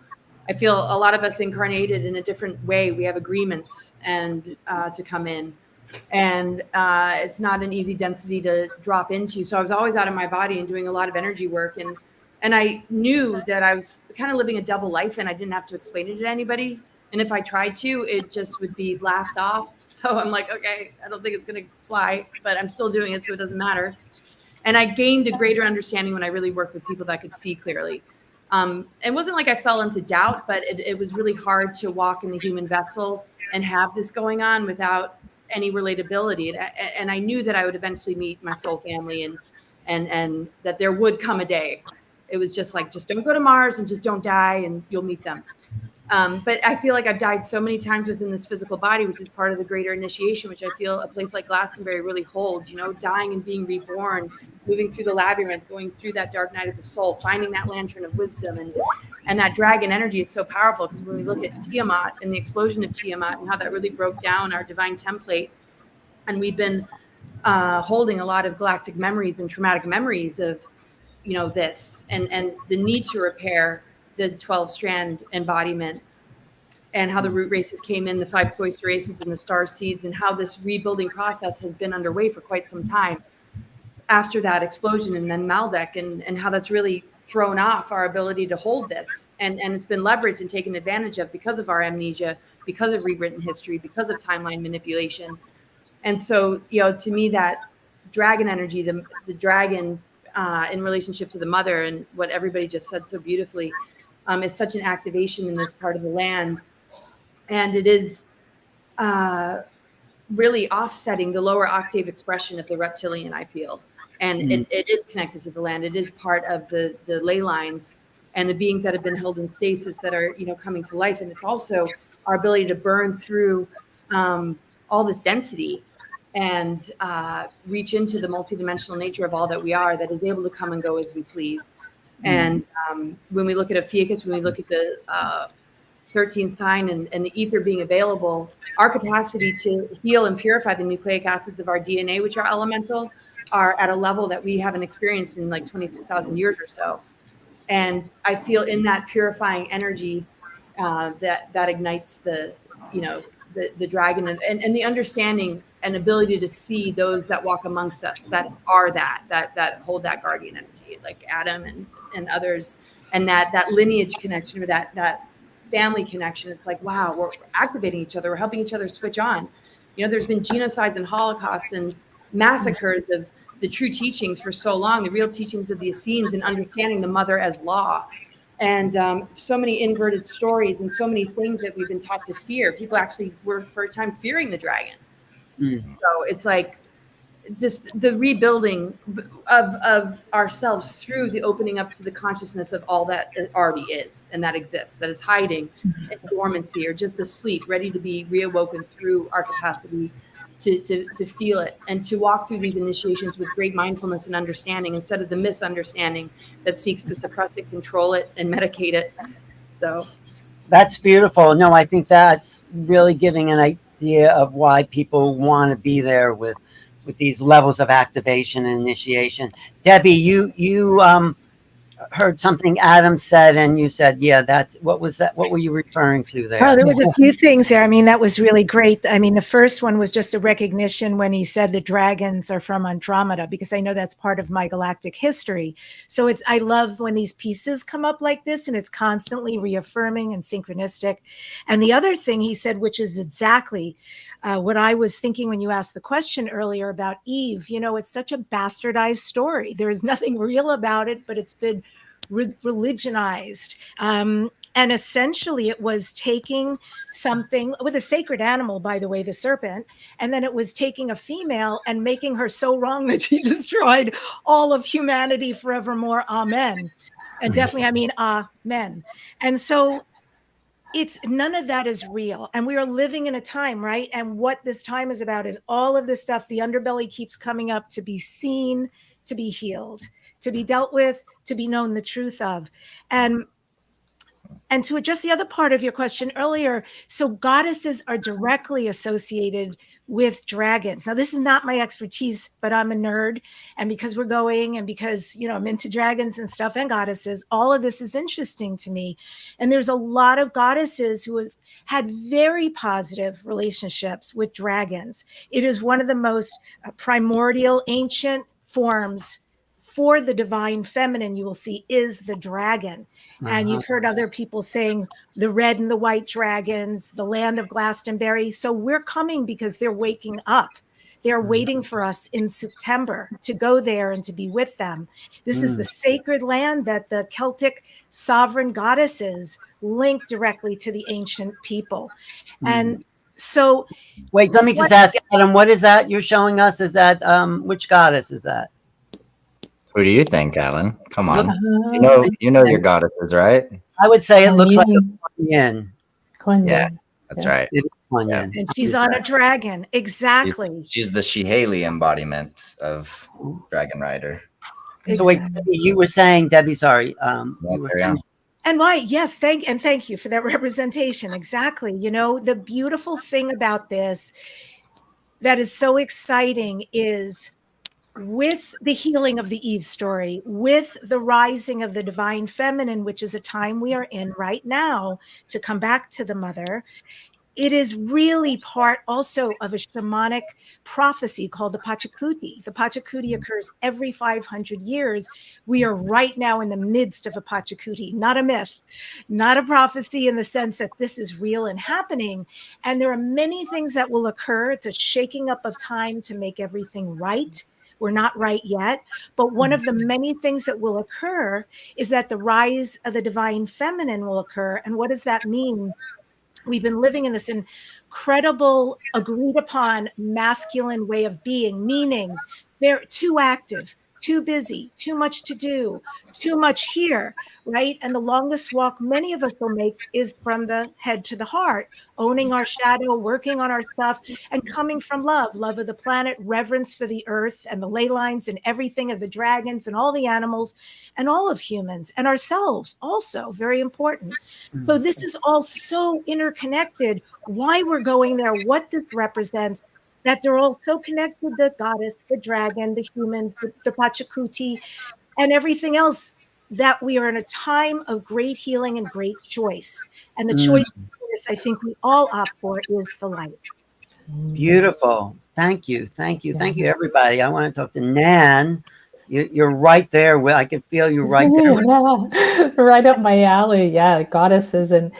I feel a lot of us incarnated in a different way. We have agreements and to come in. And it's not an easy density to drop into. So I was always out of my body and doing a lot of energy work. And I knew that I was kind of living a double life and I didn't have to explain it to anybody. And if I tried to, it just would be laughed off. So I'm like, okay, I don't think it's going to fly, but I'm still doing it, so it doesn't matter. And I gained a greater understanding when I really worked with people that could see clearly. It wasn't like I fell into doubt, but it was really hard to walk in the human vessel and have this going on without any relatability. And I knew that I would eventually meet my soul family and that there would come a day. It was just like, just don't go to Mars and just don't die and you'll meet them. But I feel like I've died so many times within this physical body, which is part of the greater initiation, which I feel a place like Glastonbury really holds, dying and being reborn, moving through the labyrinth, going through that dark night of the soul, finding that lantern of wisdom. And that dragon energy is so powerful, because when we look at Tiamat and the explosion of Tiamat and how that really broke down our divine template, and we've been holding a lot of galactic memories and traumatic memories of, this and the need to repair the 12-strand embodiment. and how the root races came in, the 5 cloister races and the star seeds, and how this rebuilding process has been underway for quite some time after that explosion, and then Maldek, and how that's really thrown off our ability to hold this. And it's been leveraged and taken advantage of because of our amnesia, because of rewritten history, because of timeline manipulation. And so, to me, that dragon energy, the dragon in relationship to the mother, and what everybody just said so beautifully, is such an activation in this part of the land. And it is really offsetting the lower octave expression of the reptilian, I feel. And it is connected to the land. It is part of the ley lines and the beings that have been held in stasis that are, coming to life. And it's also our ability to burn through all this density and reach into the multidimensional nature of all that we are, that is able to come and go as we please. And when we look at Ophiuchus, when we look at the 13th sign and the ether being available, our capacity to heal and purify the nucleic acids of our DNA, which are elemental, are at a level that we haven't experienced in like 26,000 years or so. And I feel in that purifying energy that ignites the dragon and the understanding and ability to see those that walk amongst us that are that hold that guardian energy, like Adam and others, and that lineage connection, or that family connection. It's like, wow, we're activating each other. We're helping each other switch on. There's been genocides and holocausts and massacres of the true teachings for so long, the real teachings of the Essenes, and understanding the mother as law. And so many inverted stories and so many things that we've been taught to fear. People actually were for a time fearing the dragon. So it's like just the rebuilding of ourselves through the opening up to the consciousness of all that it already is and that exists, that is hiding in dormancy or just asleep, ready to be reawoken through our capacity to feel it and to walk through these initiations with great mindfulness and understanding, instead of the misunderstanding that seeks to suppress it, control it, and medicate it. So that's beautiful. No, I think that's really giving an idea of why people want to be there with these levels of activation and initiation. Debbie, you heard something Adam said, and you said, yeah, that's, what was that? What were you referring to there? Oh, there was a few things there. I mean, that was really great. I mean, the first one was just a recognition when he said the dragons are from Andromeda, because I know that's part of my galactic history. So I love when these pieces come up like this, and it's constantly reaffirming and synchronistic. And the other thing he said, which is exactly what I was thinking when you asked the question earlier about Eve, it's such a bastardized story. There is nothing real about it, but it's been religionized. And essentially it was taking something with a sacred animal, by the way, the serpent, and then it was taking a female and making her so wrong that she destroyed all of humanity forevermore. Amen. And definitely, I mean, amen. And so it's none of that is real. And we are living in a time, right? And what this time is about is all of this stuff. The underbelly keeps coming up to be seen, to be healed, to be dealt with, to be known the truth of. And to address the other part of your question earlier, so goddesses are directly associated with dragons. Now, this is not my expertise, but I'm a nerd. And because we're going, and because, I'm into dragons and stuff and goddesses, all of this is interesting to me. And there's a lot of goddesses who have had very positive relationships with dragons. It is one of the most primordial, ancient forms for the divine feminine, you will see, is the dragon. And you've heard other people saying the red and the white dragons, the land of Glastonbury. So we're coming because they're waking up. They're waiting for us in September to go there and to be with them. This is the sacred land that the Celtic sovereign goddesses link directly to the ancient people. And so... Wait, let me just ask Adam, what is that you're showing us? Is that, which goddess is that? Who do you think, Alan? Come on. You know your goddesses, right? I would say it looks like a Kuan Yin. Yeah, that's right. It is Kuan Yin. And she's on a dragon. Exactly. She's the She-Haley embodiment of Dragon Rider. So wait, you were saying, Debbie, sorry. You were saying, and why? Yes, thank you for that representation. Exactly. The beautiful thing about this that is so exciting is with the healing of the Eve story, with the rising of the divine feminine, which is a time we are in right now to come back to the mother, it is really part also of a shamanic prophecy called the Pachacuti. The Pachacuti occurs every 500 years. We are right now in the midst of a Pachacuti, not a myth, not a prophecy in the sense that this is real and happening. And there are many things that will occur. It's a shaking up of time to make everything right. We're not right yet. But one of the many things that will occur is that the rise of the divine feminine will occur. And what does that mean? We've been living in this incredible, agreed upon masculine way of being, meaning they're too active, too busy, too much to do, too much here, right? And the longest walk many of us will make is from the head to the heart, owning our shadow, working on our stuff, and coming from love of the planet, reverence for the earth and the ley lines and everything of the dragons and all the animals and all of humans and ourselves also, very important. So this is all so interconnected, why we're going there, what this represents, that they're all so connected, the goddess, the dragon, the humans, the Pachacuti, and everything else, that we are in a time of great healing and great choice. And the choice I think we all opt for is the light. Beautiful. Thank you. Thank you. Thank you, everybody. I want to talk to Nan. You're right there. I can feel you right there. Yeah, right up my alley. Yeah, goddesses and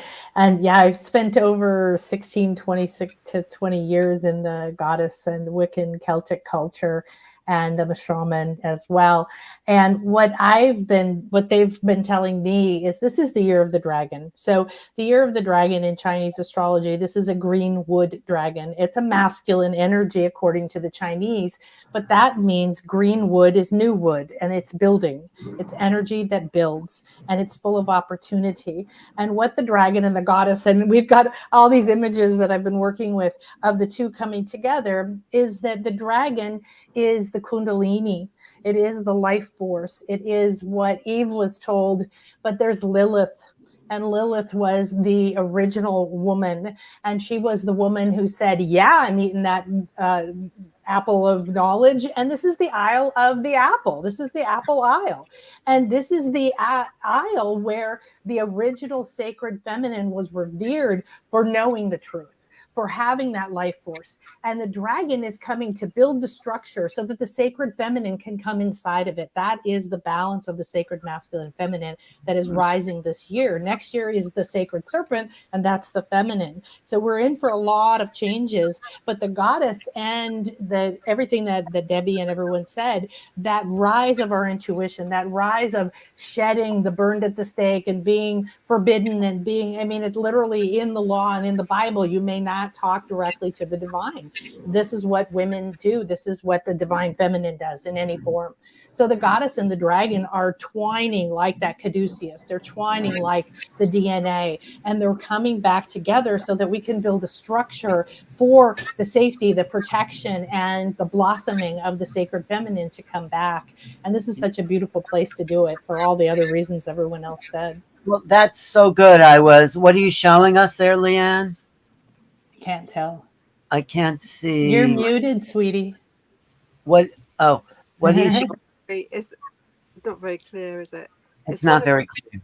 yeah, I've spent over 16, 26 to 20 years in the goddess and Wiccan Celtic culture, and I'm a shaman as well. And what they've been telling me is this is the year of the dragon. So the year of the dragon in Chinese astrology, this is a green wood dragon. It's a masculine energy according to the Chinese, but that means green wood is new wood, and it's building. It's energy that builds, and it's full of opportunity. And what the dragon and the goddess, and we've got all these images that I've been working with of the two coming together, is that the dragon is the kundalini. It is the life force. It is what Eve was told, but there's Lilith. And Lilith was the original woman. And she was the woman who said, yeah, I'm eating that apple of knowledge. And this is the Isle of the Apple. This is the Apple Isle. And this is the isle where the original sacred feminine was revered for knowing the truth, for having that life force. And the dragon is coming to build the structure so that the sacred feminine can come inside of it. That is the balance of the sacred masculine feminine that is rising this year. Next year is the sacred serpent, and that's the feminine. So we're in for a lot of changes, but the goddess and everything that Debbie and everyone said, that rise of our intuition, that rise of shedding the burned at the stake and being forbidden and being, I mean, it's literally in the law and in the Bible, you may not talk directly to the divine. This is what women do. This is what the divine feminine does in any form. So the goddess and the dragon are twining like that caduceus. They're twining like the DNA, and they're coming back together so that we can build a structure for the safety, the protection, and the blossoming of the sacred feminine to come back. And this is such a beautiful place to do it for all the other reasons everyone else said. Well, that's so good. What are you showing us there, Leanne? Can't tell. I can't see. You're muted, sweetie. What? Oh, what are you showing? It's not very clear, is it? It's not very clear.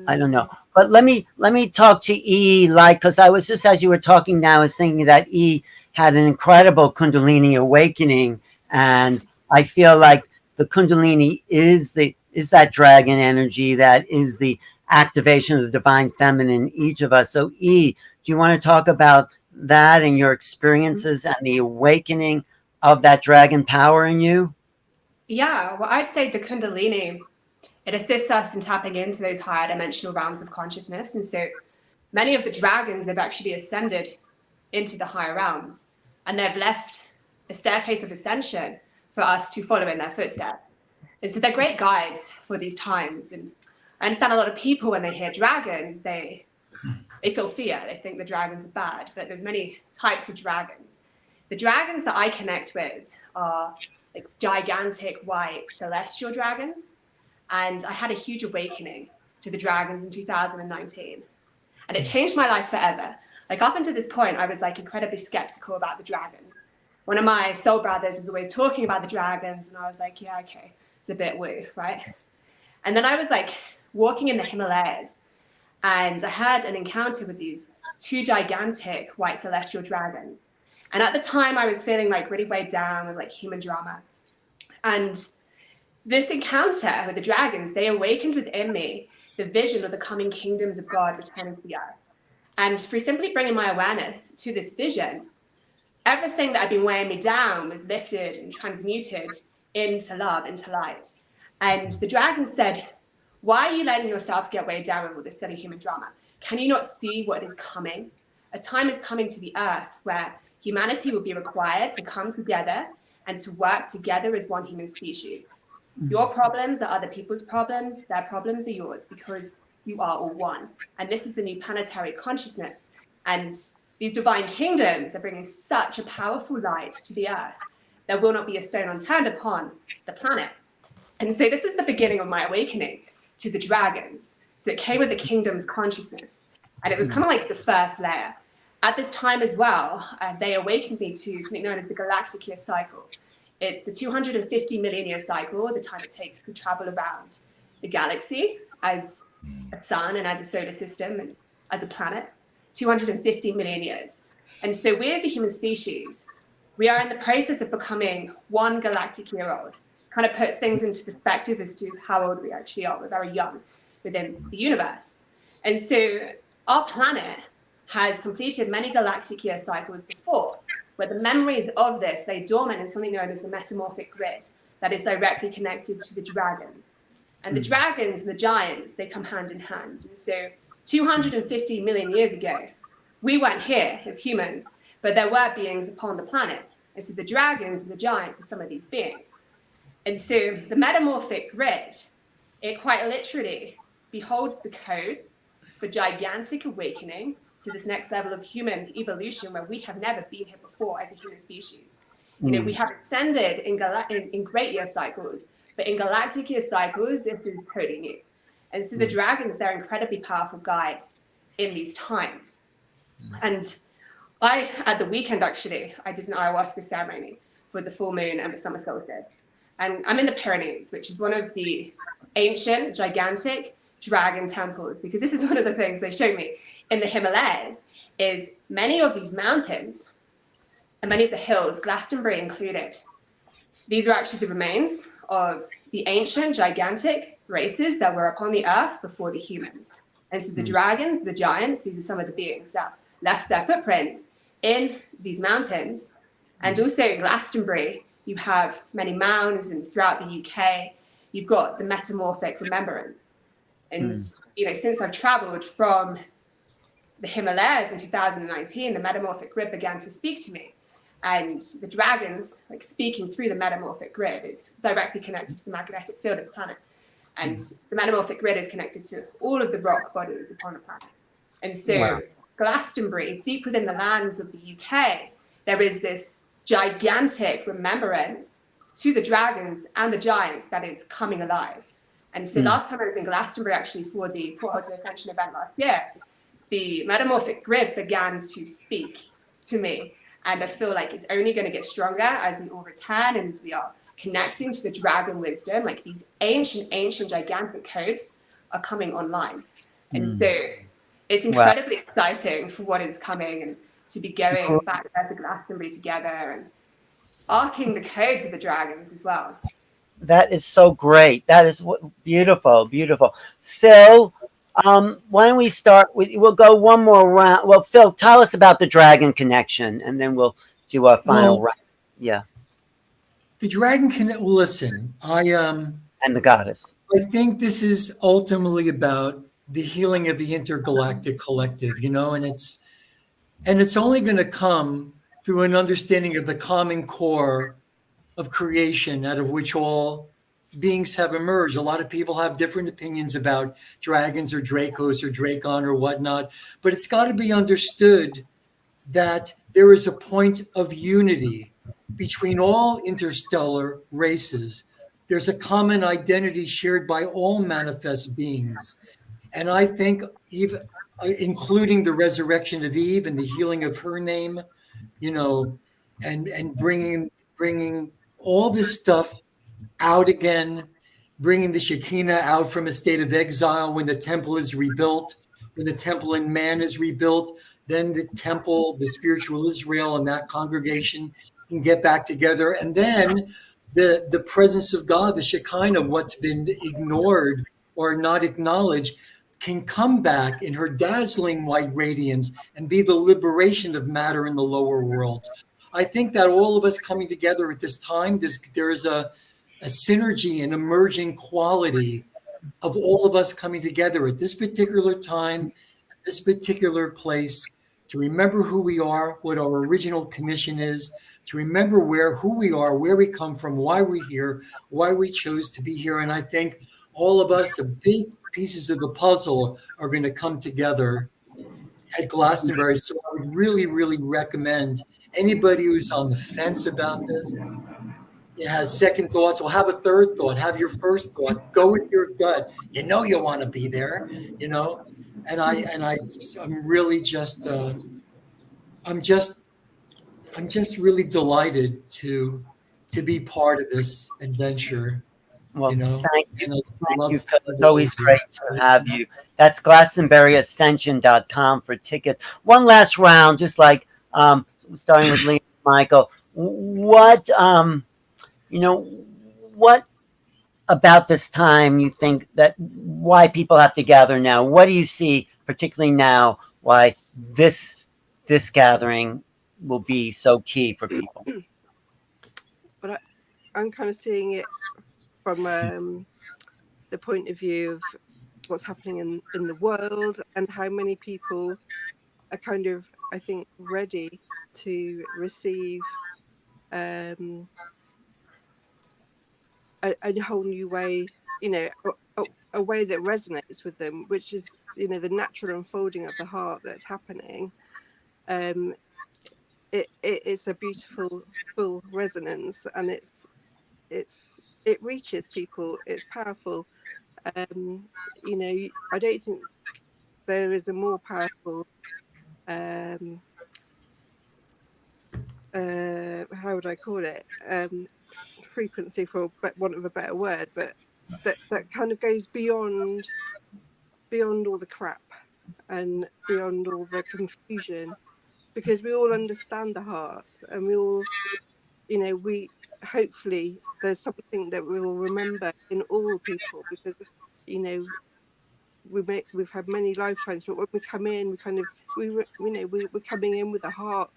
I don't know. But let me talk to E, because I was just, as you were talking now, I was thinking that E had an incredible Kundalini awakening. And I feel like the Kundalini is that dragon energy, that is the activation of the divine feminine in each of us. So E, do you want to talk about that and your experiences and the awakening of that dragon power in you? Yeah, well, I'd say the Kundalini, it assists us in tapping into those higher dimensional realms of consciousness. And so many of the dragons, they've actually ascended into the higher realms, and they've left a staircase of ascension for us to follow in their footsteps. And so they're great guides for these times. And I understand a lot of people, when they hear dragons, they feel fear. They think the dragons are bad, but there's many types of dragons. The dragons that I connect with are like gigantic white celestial dragons. And I had a huge awakening to the dragons in 2019. And it changed my life forever. Like up until this point, I was like incredibly skeptical about the dragons. one of my soul brothers was always talking about the dragons, and I was like, yeah, okay, it's a bit woo, right? And then I was like walking in the Himalayas, and I had an encounter with these two gigantic white celestial dragons. And at the time, I was feeling like really weighed down with like human drama. And this encounter with the dragons, they awakened within me the vision of the coming kingdoms of God returning to the earth. And through simply bringing my awareness to this vision, everything that had been weighing me down was lifted and transmuted into love, into light. And the dragon said, why are you letting yourself get weighed down with all this silly human drama? Can you not see what is coming? A time is coming to the earth where humanity will be required to come together and to work together as one human species. Your problems are other people's problems. Their problems are yours, because you are all one. And this is the new planetary consciousness. And these divine kingdoms are bringing such a powerful light to the earth. There will not be a stone unturned upon the planet. And so this was the beginning of my awakening to the dragons. So it came with the kingdom's consciousness. And it was kind of like the first layer. At this time as well, they awakened me to something known as the galactic year cycle. It's a 250 million year cycle, the time it takes to travel around the galaxy as a sun and as a solar system and as a planet. 250 million years. And so we as a human species, we are in the process of becoming one galactic year old. Kind of puts things into perspective as to how old we actually are. We're very young within the universe. And so our planet has completed many galactic year cycles before, where the memories of this lay dormant in something known as the metamorphic grid that is directly connected to the dragon. And the dragons and the giants, they come hand in hand. And so 250 million years ago, we weren't here as humans, but there were beings upon the planet. And so the dragons and the giants are some of these beings. And so the metamorphic grid, it quite literally beholds the codes for gigantic awakening to this next level of human evolution where we have never been here before as a human species. You know, we have ascended in great year cycles, but in galactic year cycles, this is totally new. And so the dragons, they're incredibly powerful guides in these times. And I, at the weekend actually, I did an ayahuasca ceremony for the full moon and the summer solstice. And I'm in the Pyrenees, which is one of the ancient, gigantic dragon temples, because this is one of the things they showed me in the Himalayas, is many of these mountains and many of the hills, Glastonbury included, these are actually the remains of the ancient, gigantic races that were upon the earth before the humans. And so the dragons, the giants, these are some of the beings that left their footprints in these mountains. And also in Glastonbury, you have many mounds, and throughout the UK, you've got the metamorphic remembrance. And you know, since I've traveled from the Himalayas in 2019, the metamorphic grid began to speak to me. And the dragons, like speaking through the metamorphic grid, is directly connected to the magnetic field of the planet. And the metamorphic grid is connected to all of the rock bodies upon the planet. And so Glastonbury, deep within the lands of the UK, there is this gigantic remembrance to the dragons and the giants that is coming alive. And so last time I was in Glastonbury, actually, for the Portal to Ascension event last year, the metamorphic grid began to speak to me. And I feel like it's only going to get stronger as we all return and as we are connecting to the dragon wisdom. Like these ancient, gigantic codes are coming online. And so it's incredibly exciting for what is coming, and to be going back there to Glastonbury together and arcing the codes of the dragons as well. That is so great. That is beautiful, beautiful. Phil, why don't we start with, we'll go one more round. Well, Phil, tell us about the dragon connection, and then we'll do our final round. Yeah. The dragon can listen. And the goddess. I think this is ultimately about the healing of the intergalactic collective, you know, and it's only going to come through an understanding of the common core of creation, out of which all beings have emerged. A lot of people have different opinions about dragons or Dracos or Dracon or whatnot, but it's got to be understood that there is a point of unity between all interstellar races. There's a common identity shared by all manifest beings. And I think, even including the resurrection of Eve and the healing of her name, you know, and bringing all this stuff out again, bringing the Shekinah out from a state of exile when the temple is rebuilt, when the temple in man is rebuilt, then the temple, the spiritual Israel and that congregation can get back together. And then the presence of God, the Shekinah, what's been ignored or not acknowledged, can come back in her dazzling white radiance and be the liberation of matter in the lower worlds. I think that all of us coming together at this time, there is a synergy and emerging quality of all of us coming together at this particular time, this particular place, to remember who we are, what our original commission is, to remember who we are, where we come from, why we're here, why we chose to be here. And I think all of us, the big pieces of the puzzle, are going to come together at Glastonbury. So I would really, really recommend anybody who's on the fence about this, has second thoughts, well, have a third thought, have your first thought, go with your gut. You know you want to be there, and I'm really just I'm just really delighted to be part of this adventure. Well, thank you. And Thank you, Phil. It's always great to have you. That's GlastonburyAscension.com for tickets. One last round, just like starting with Lee and Michael. What what about this time you think that why people have to gather now? What do you see, particularly now, why this gathering will be so key for people? But I'm kind of seeing it from the point of view of what's happening in the world and how many people are kind of, I think, ready to receive a whole new way, a way that resonates with them, which is, the natural unfolding of the heart that's happening. It's a beautiful full resonance, and it reaches people. It's powerful. I don't think there is a more powerful how would I call it, frequency, for want of a better word, but that kind of goes beyond all the crap and beyond all the confusion, because we all understand the heart, and we all, we hopefully there's something that we will remember in all people, because we've had many lifetimes, but when we come in, we kind of we're coming in with a heart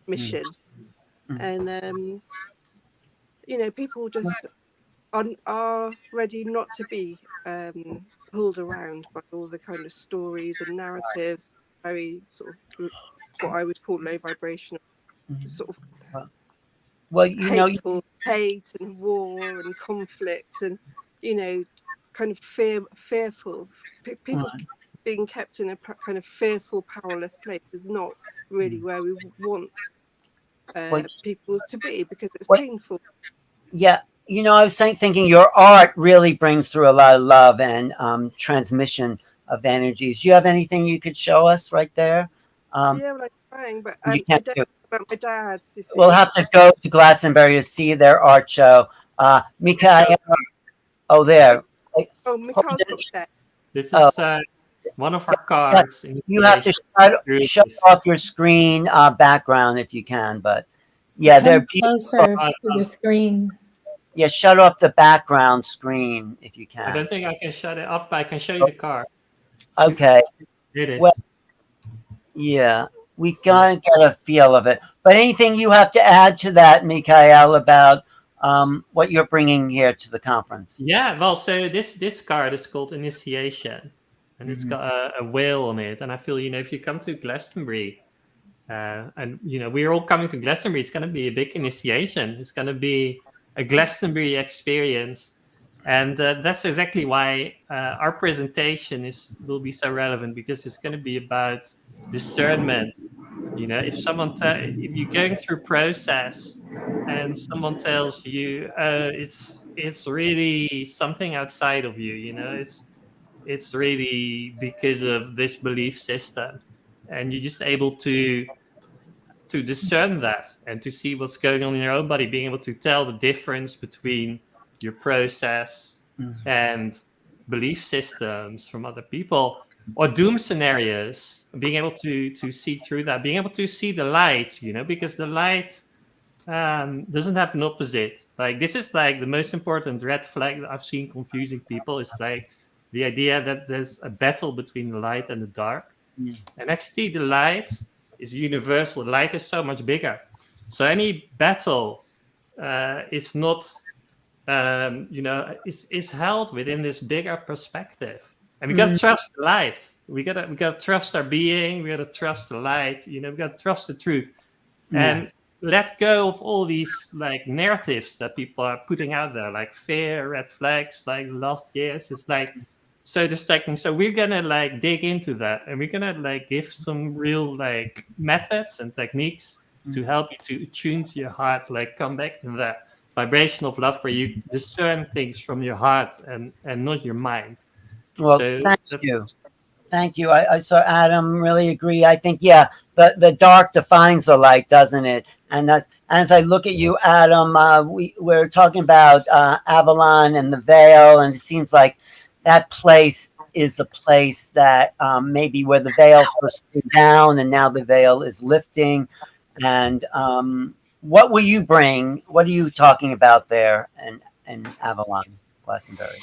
mission. And people just are ready not to be pulled around by all the kind of stories and narratives, very sort of what I would call low vibrational, sort of hateful hate and war and conflict, and kind of fearful people being kept in a kind of fearful, powerless place is not really where we want people to be, because it's painful. Yeah, I was thinking your art really brings through a lot of love and transmission of energies. Do you have anything you could show us right there? Yeah, well, I'm trying, but I don't know about my dad's. You see. We'll have to go to Glastonbury to see their art show. Mikael, there. Oh, Mikael's not there. This is one of our cards. You have to shut off your screen background if you can, but yeah, they're closer to the screen. Yeah, shut off the background screen if you can. I don't think I can shut it off, but I can show you the card. Okay. It is. Well, yeah, we gotta get a feel of it. But anything you have to add to that, Mikael, about what you're bringing here to the conference? Yeah, well, so this card is called Initiation, and it's got a whale on it. And I feel, if you come to Glastonbury, and we're all coming to Glastonbury, it's going to be a big initiation. It's going to be a Glastonbury experience, and that's exactly why our presentation will be so relevant, because it's going to be about discernment. If you're going through process and someone tells you it's really something outside of you, it's really because of this belief system, and you're just able to to discern that and to see what's going on in your own body, being able to tell the difference between your process and belief systems from other people, or doom scenarios, being able to see through that, being able to see the light, because the light doesn't have an opposite. Like, this is like the most important red flag that I've seen confusing people, is like the idea that there's a battle between the light and the dark. And actually the light is universal. Light is so much bigger. So any battle is not, is held within this bigger perspective. And we gotta trust the light. We gotta trust our being. We gotta trust the light. We gotta trust the truth, and let go of all these like narratives that people are putting out there, like fear, red flags, like the last years. It's like so distracting. So we're gonna like dig into that, and we're gonna like give some real like methods and techniques to help you to attune to your heart, like come back in that vibration of love where you discern things from your heart and not your mind. Well, So thank you. I saw Adam really agree. I think, the dark defines the light, doesn't it? And that's, as I look at you, Adam, we're talking about Avalon and the veil, and it seems like that place is a place that maybe where the veil first came down, and now the veil is lifting. And what will you bring? What are you talking about there in Avalon, Glastonbury?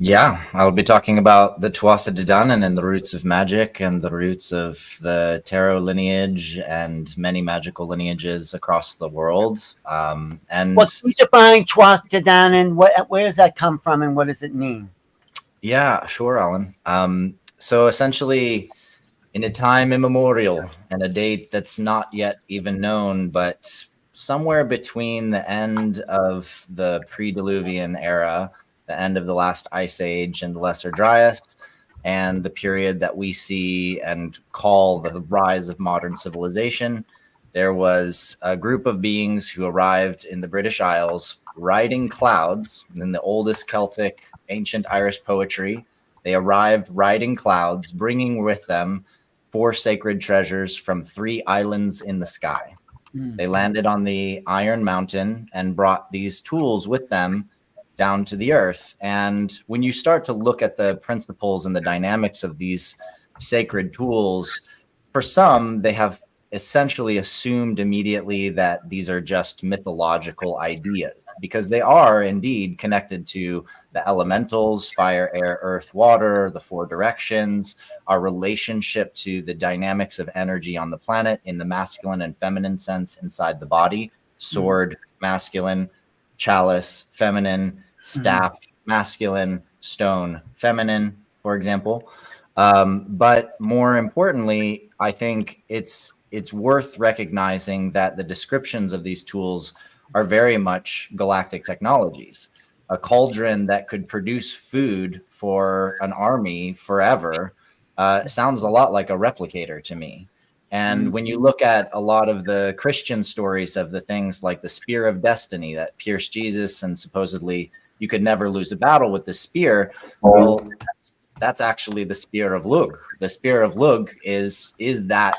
Yeah, I'll be talking about the Tuatha De Danann and the roots of magic and the roots of the tarot lineage and many magical lineages across the world. And what's define Tuatha De Danann? Where does that come from, and what does it mean? Yeah, sure, Alan. So essentially, in a time immemorial and a date that's not yet even known, but somewhere between the end of the pre-Diluvian era, the end of the last ice age and the Lesser Dryas, and the period that we see and call the rise of modern civilization, there was a group of beings who arrived in the British Isles riding clouds. In the oldest Celtic, ancient Irish poetry, they arrived riding clouds, bringing with them 4 sacred treasures from 3 islands in the sky. They landed on the Iron Mountain and brought these tools with them down to the earth. And when you start to look at the principles and the dynamics of these sacred tools, for some, they have essentially assumed immediately that these are just mythological ideas, because they are indeed connected to the elementals, fire, air, earth, water, the 4 directions, our relationship to the dynamics of energy on the planet in the masculine and feminine sense inside the body. Sword, masculine; chalice, feminine; staff, masculine; stone, feminine, for example. But more importantly, I think it's worth recognizing that the descriptions of these tools are very much galactic technologies. A cauldron that could produce food for an army forever sounds a lot like a replicator to me. And when you look at a lot of the Christian stories of the things like the spear of destiny that pierced Jesus, and supposedly you could never lose a battle with the spear, well, that's actually the spear of Lug. The spear of Lug is that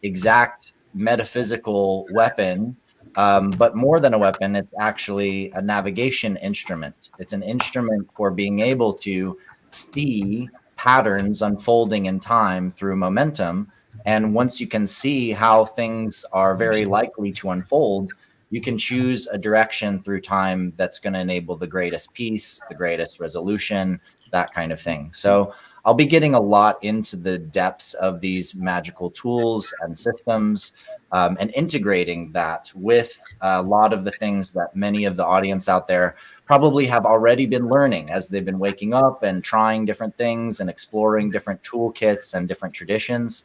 exact metaphysical weapon, but more than a weapon, it's actually a navigation instrument. It's an instrument for being able to see patterns unfolding in time through momentum. And once you can see how things are very likely to unfold, you can choose a direction through time that's going to enable the greatest peace, the greatest resolution, that kind of thing. So I'll be getting a lot into the depths of these magical tools and systems, and integrating that with a lot of the things that many of the audience out there probably have already been learning as they've been waking up and trying different things and exploring different toolkits and different traditions,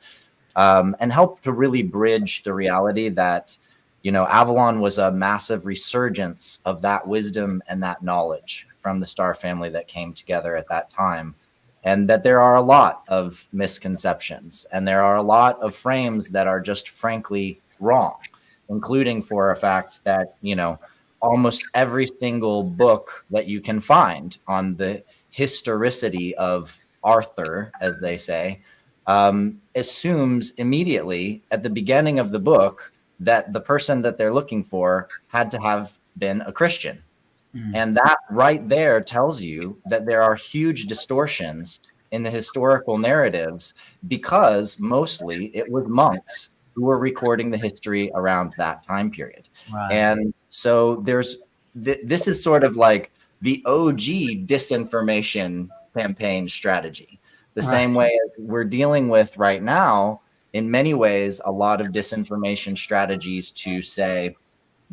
and help to really bridge the reality that, Avalon was a massive resurgence of that wisdom and that knowledge from the star family that came together at that time. And that there are a lot of misconceptions, and there are a lot of frames that are just frankly wrong, including for a fact that, almost every single book that you can find on the historicity of Arthur, as they say, assumes immediately at the beginning of the book that the person that they're looking for had to have been a Christian. And that right there tells you that there are huge distortions in the historical narratives, because mostly it was monks who were recording the history around that time period. Right. And so there's this is sort of like the OG disinformation campaign strategy, the same way as we're dealing with right now, in many ways, a lot of disinformation strategies to say,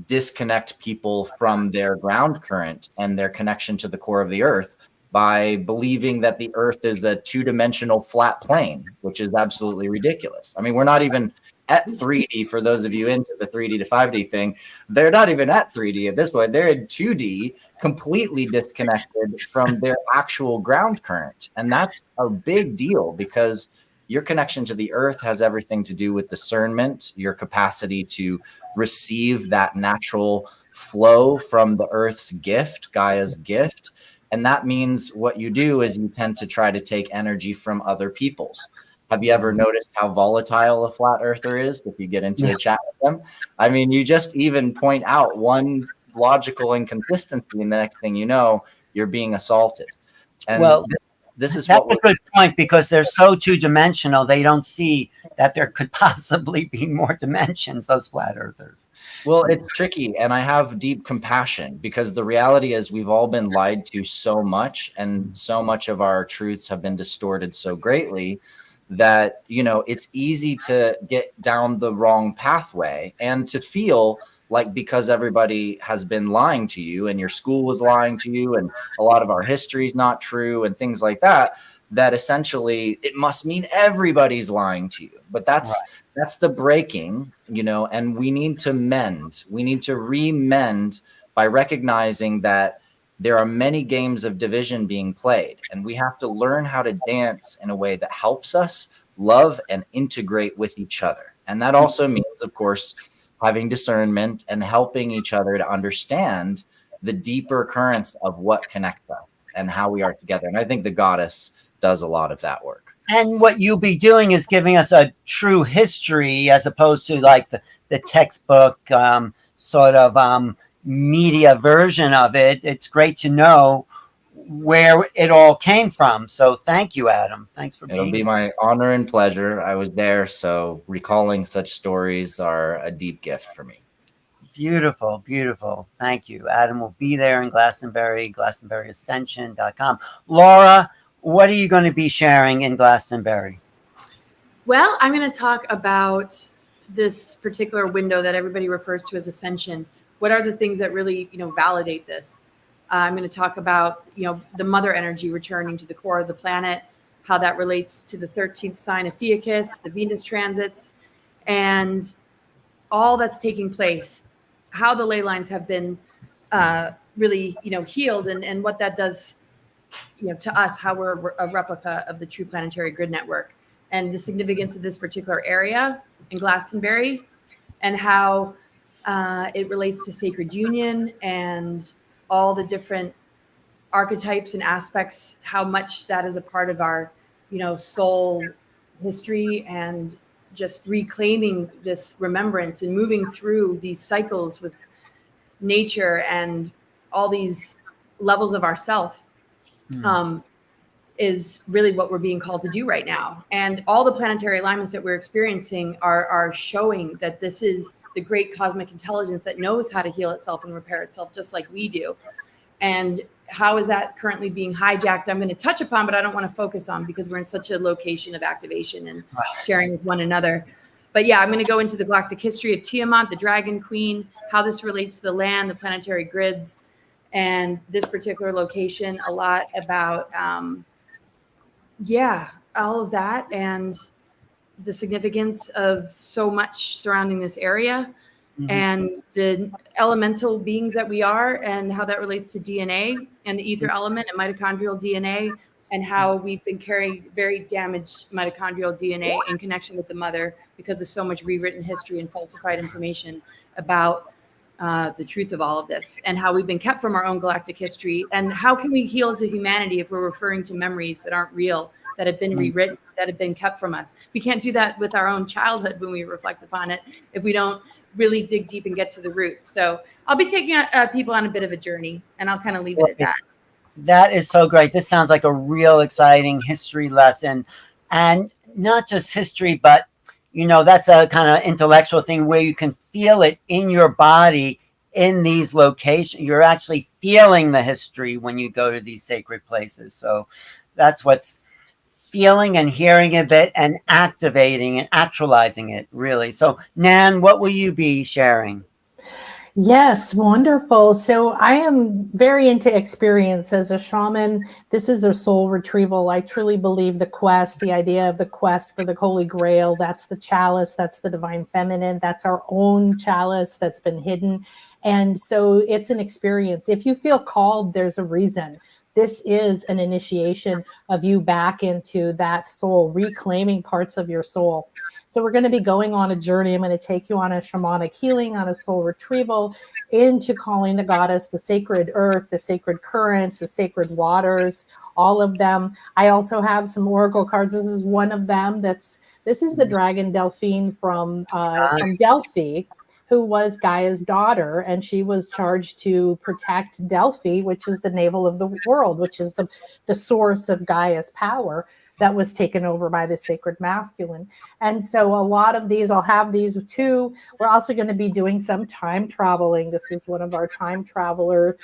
disconnect people from their ground current and their connection to the core of the earth by believing that the earth is a two-dimensional flat plane, which is absolutely ridiculous. I mean, we're not even at 3D. For those of you into the 3D to 5D thing, they're not even at 3D at this point. They're in 2D, completely disconnected from their actual ground current. And that's a big deal, because your connection to the earth has everything to do with discernment, your capacity to receive that natural flow from the earth's gift, Gaia's gift. And that means what you do is you tend to try to take energy from other people's. Have you ever noticed how volatile a flat earther is if you get into a chat with them? I mean, you just even point out one logical inconsistency, and the next thing you know, you're being assaulted. And Well, this is that's a good point, because they're so two-dimensional. They don't see that there could possibly be more dimensions, those flat earthers. Well, it's tricky, and I have deep compassion, because the reality is we've all been lied to so much, and so much of our truths have been distorted so greatly that, you know, it's easy to get down the wrong pathway and to feel like, because everybody has been lying to you and your school was lying to you and a lot of our history is not true and things like that, that essentially it must mean everybody's lying to you. But that's the breaking, you know, and we need to mend. We need to remend by recognizing that there are many games of division being played, and we have to learn how to dance in a way that helps us love and integrate with each other. And that also means, of course, having discernment and helping each other to understand the deeper currents of what connects us and how we are together. And I think the goddess does a lot of that work. And what you'll be doing is giving us a true history, as opposed to like the textbook sort of media version of it. It's great to know where it all came from. So thank you, Adam. Thanks for being It'll be my honor and pleasure. I was there, so recalling such stories are a deep gift for me. Beautiful, beautiful. Thank you. Adam will be there in Glastonbury, GlastonburyAscension.com. Laura, what are you going to be sharing in Glastonbury? Well, I'm going to talk about this particular window that everybody refers to as Ascension. What are the things that really, validate this? I'm going to talk about, the mother energy returning to the core of the planet, how that relates to the 13th sign of Theicus, the Venus transits, and all that's taking place, how the ley lines have been really, healed, and what that does, to us, how we're a replica of the true planetary grid network, and the significance of this particular area in Glastonbury, and how it relates to sacred union and all the different archetypes and aspects, how much that is a part of our, soul history, and just reclaiming this remembrance and moving through these cycles with nature and all these levels of ourself is really what we're being called to do right now. And all the planetary alignments that we're experiencing are showing that this is the great cosmic intelligence that knows how to heal itself and repair itself just like we do. And how is that currently being hijacked? I'm going to touch upon, but I don't want to focus on, because we're in such a location of activation and sharing with one another. But yeah, I'm going to go into the galactic history of Tiamat, the Dragon Queen, how this relates to the land, the planetary grids, and this particular location, a lot about, all of that, and the significance of so much surrounding this area, and the elemental beings that we are, and how that relates to DNA and the ether element and mitochondrial DNA, and how we've been carrying very damaged mitochondrial DNA in connection with the mother because of so much rewritten history and falsified information about the truth of all of this and how we've been kept from our own galactic history, and how can we heal to humanity if we're referring to memories that aren't real, that have been rewritten, that have been kept from us. We can't do that with our own childhood when we reflect upon it if we don't really dig deep and get to the roots. So I'll be taking people on a bit of a journey, and I'll kind of leave it at that. That is so great. This sounds like a real exciting history lesson, and not just history, but that's a kind of intellectual thing where you can feel it in your body in these locations. You're actually feeling the history when you go to these sacred places. So that's what's feeling and hearing a bit and activating and actualizing it, really. So Nan, what will you be sharing? Yes, wonderful. So I am very into experience as a shaman. This is a soul retrieval. I truly believe the quest, the idea of the quest for the Holy Grail, that's the chalice, that's the divine feminine, that's our own chalice that's been hidden. And so it's an experience. If you feel called, there's a reason. This is an initiation of you back into that soul, reclaiming parts of your soul. So we're going to be going on a journey. I'm going to take you on a shamanic healing, on a soul retrieval, into calling the goddess, the sacred earth, the sacred currents, the sacred waters, all of them. I also have some oracle cards. This is one of them. This is the dragon Delphine from Delphi, who was Gaia's daughter, and she was charged to protect Delphi, which is the navel of the world, which is the source of Gaia's power that was taken over by the sacred masculine. And so a lot of these, I'll have these too. We're also going to be doing some time traveling. This is one of our time traveler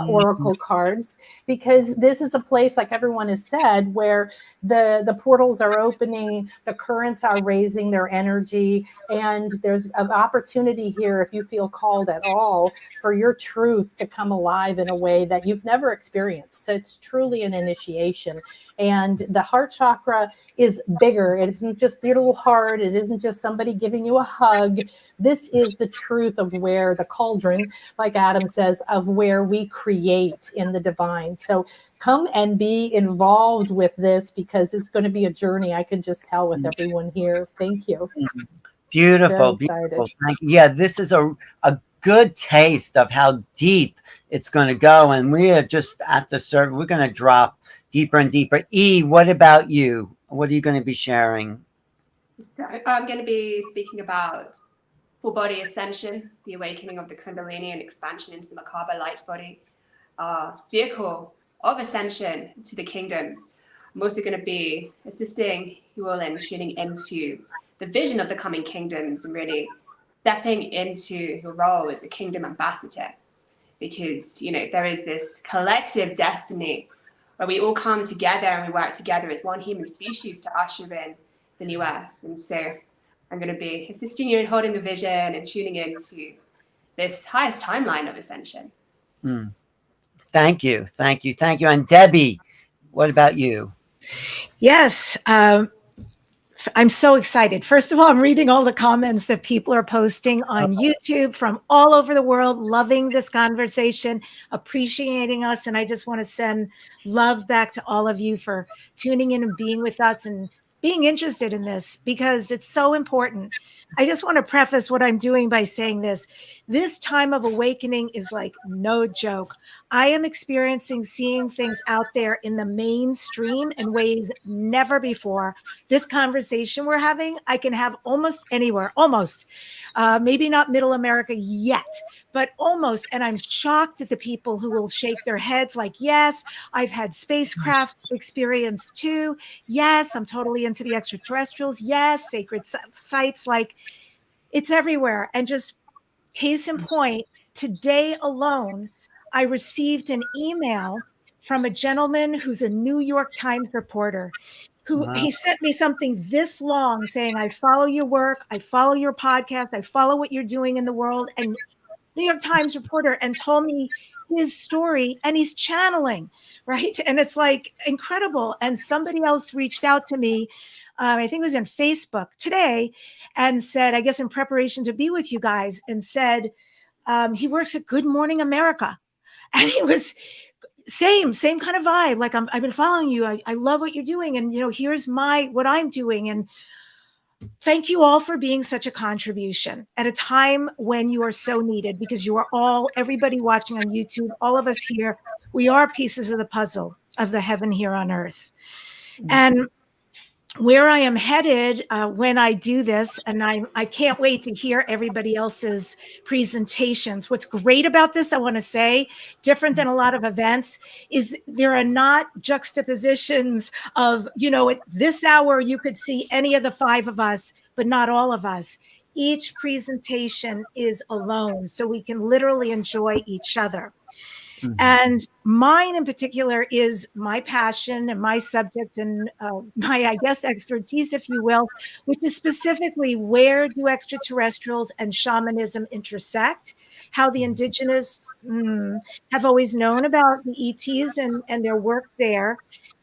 oracle cards, because this is a place, like everyone has said, where the portals are opening, the currents are raising their energy, and there's an opportunity here, if you feel called at all, for your truth to come alive in a way that you've never experienced. So it's truly an initiation. And the heart chakra is bigger. It isn't just the little heart. It isn't just somebody giving you a hug. This is the truth of where the cauldron, like Adam says, of where we create in the divine. So come and be involved with this, because it's going to be a journey. I can just tell with everyone here. Thank you. Beautiful, beautiful. Thank you. Yeah, this is a good taste of how deep it's going to go. And we are just at the surface. We're going to drop deeper and deeper. E, what about you? What are you going to be sharing? So I'm going to be speaking about full body ascension, the awakening of the Kundalini and expansion into the Merkaba light body, vehicle of ascension to the kingdoms. I'm also going to be assisting you all in tuning into the vision of the coming kingdoms and really stepping into your role as a kingdom ambassador, because there is this collective destiny where we all come together and we work together as one human species to usher in the new earth. And so I'm going to be assisting you in holding the vision and tuning into this highest timeline of ascension. Thank you. Thank you. Thank you. And Debbie, what about you? Yes. I'm so excited. First of all, I'm reading all the comments that people are posting on YouTube from all over the world, loving this conversation, appreciating us. And I just want to send love back to all of you for tuning in and being with us and being interested in this, because it's so important. I just want to preface what I'm doing by saying this. This time of awakening is like no joke. I am experiencing seeing things out there in the mainstream in ways never before. This conversation we're having, I can have almost anywhere, almost. Maybe not middle America yet, but almost. And I'm shocked at the people who will shake their heads like, yes, I've had spacecraft experience too. Yes, I'm totally into the extraterrestrials. Yes, sacred sites, like it's everywhere. And just case in point, today alone, I received an email from a gentleman who's a New York Times reporter who he sent me something this long saying, I follow your work, I follow your podcast, I follow what you're doing in the world, and New York Times reporter, and told me his story, and he's channeling, right? And it's like incredible. And somebody else reached out to me, I think it was in Facebook today, and said, I guess in preparation to be with you guys, and said, he works at Good Morning America. And he was same kind of vibe. Like, I've been following you. I love what you're doing. And, here's what I'm doing. And thank you all for being such a contribution at a time when you are so needed, because you are all, everybody watching on YouTube, all of us here, we are pieces of the puzzle of the heaven here on earth. And where I am headed when I do this, and I can't wait to hear everybody else's presentations. What's great about this, I want to say, different than a lot of events, is there are not juxtapositions of, you know, at this hour you could see any of the 5 of us, but not all of us. Each presentation is alone, so we can literally enjoy each other. And mine in particular is my passion and my subject and my, I guess, expertise, if you will, which is specifically where do extraterrestrials and shamanism intersect, how the indigenous have always known about the ETs and their work there.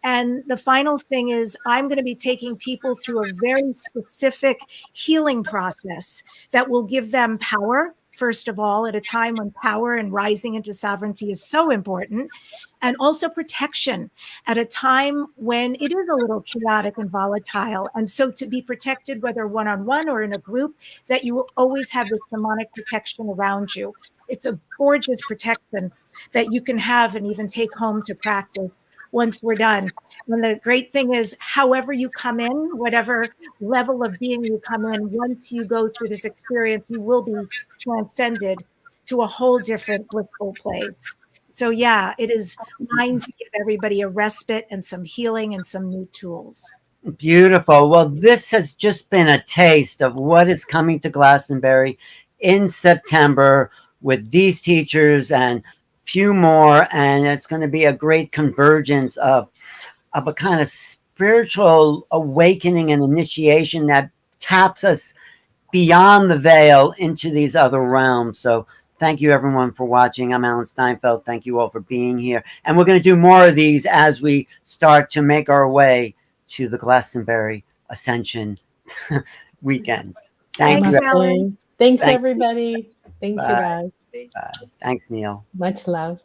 And the final thing is I'm going to be taking people through a very specific healing process that will give them power, first of all, at a time when power and rising into sovereignty is so important, and also protection at a time when it is a little chaotic and volatile. And so to be protected, whether one-on-one or in a group, that you will always have this demonic protection around you. It's a gorgeous protection that you can have and even take home to practice once we're done. And the great thing is, however you come in, whatever level of being you come in, once you go through this experience, you will be transcended to a whole different blissful place. So yeah, it is mine to give everybody a respite and some healing and some new tools. Beautiful. Well, this has just been a taste of what is coming to Glastonbury in September with these teachers and few more, and it's going to be a great convergence of a kind of spiritual awakening and initiation that taps us beyond the veil into these other realms. So thank you everyone for watching. I'm Alan Steinfeld. Thank you all for being here. And we're going to do more of these as we start to make our way to the Glastonbury Ascension weekend. Thanks, you. Ellen. Thanks, everybody. Thank Bye. you, guys. Thanks, Neil. Much love.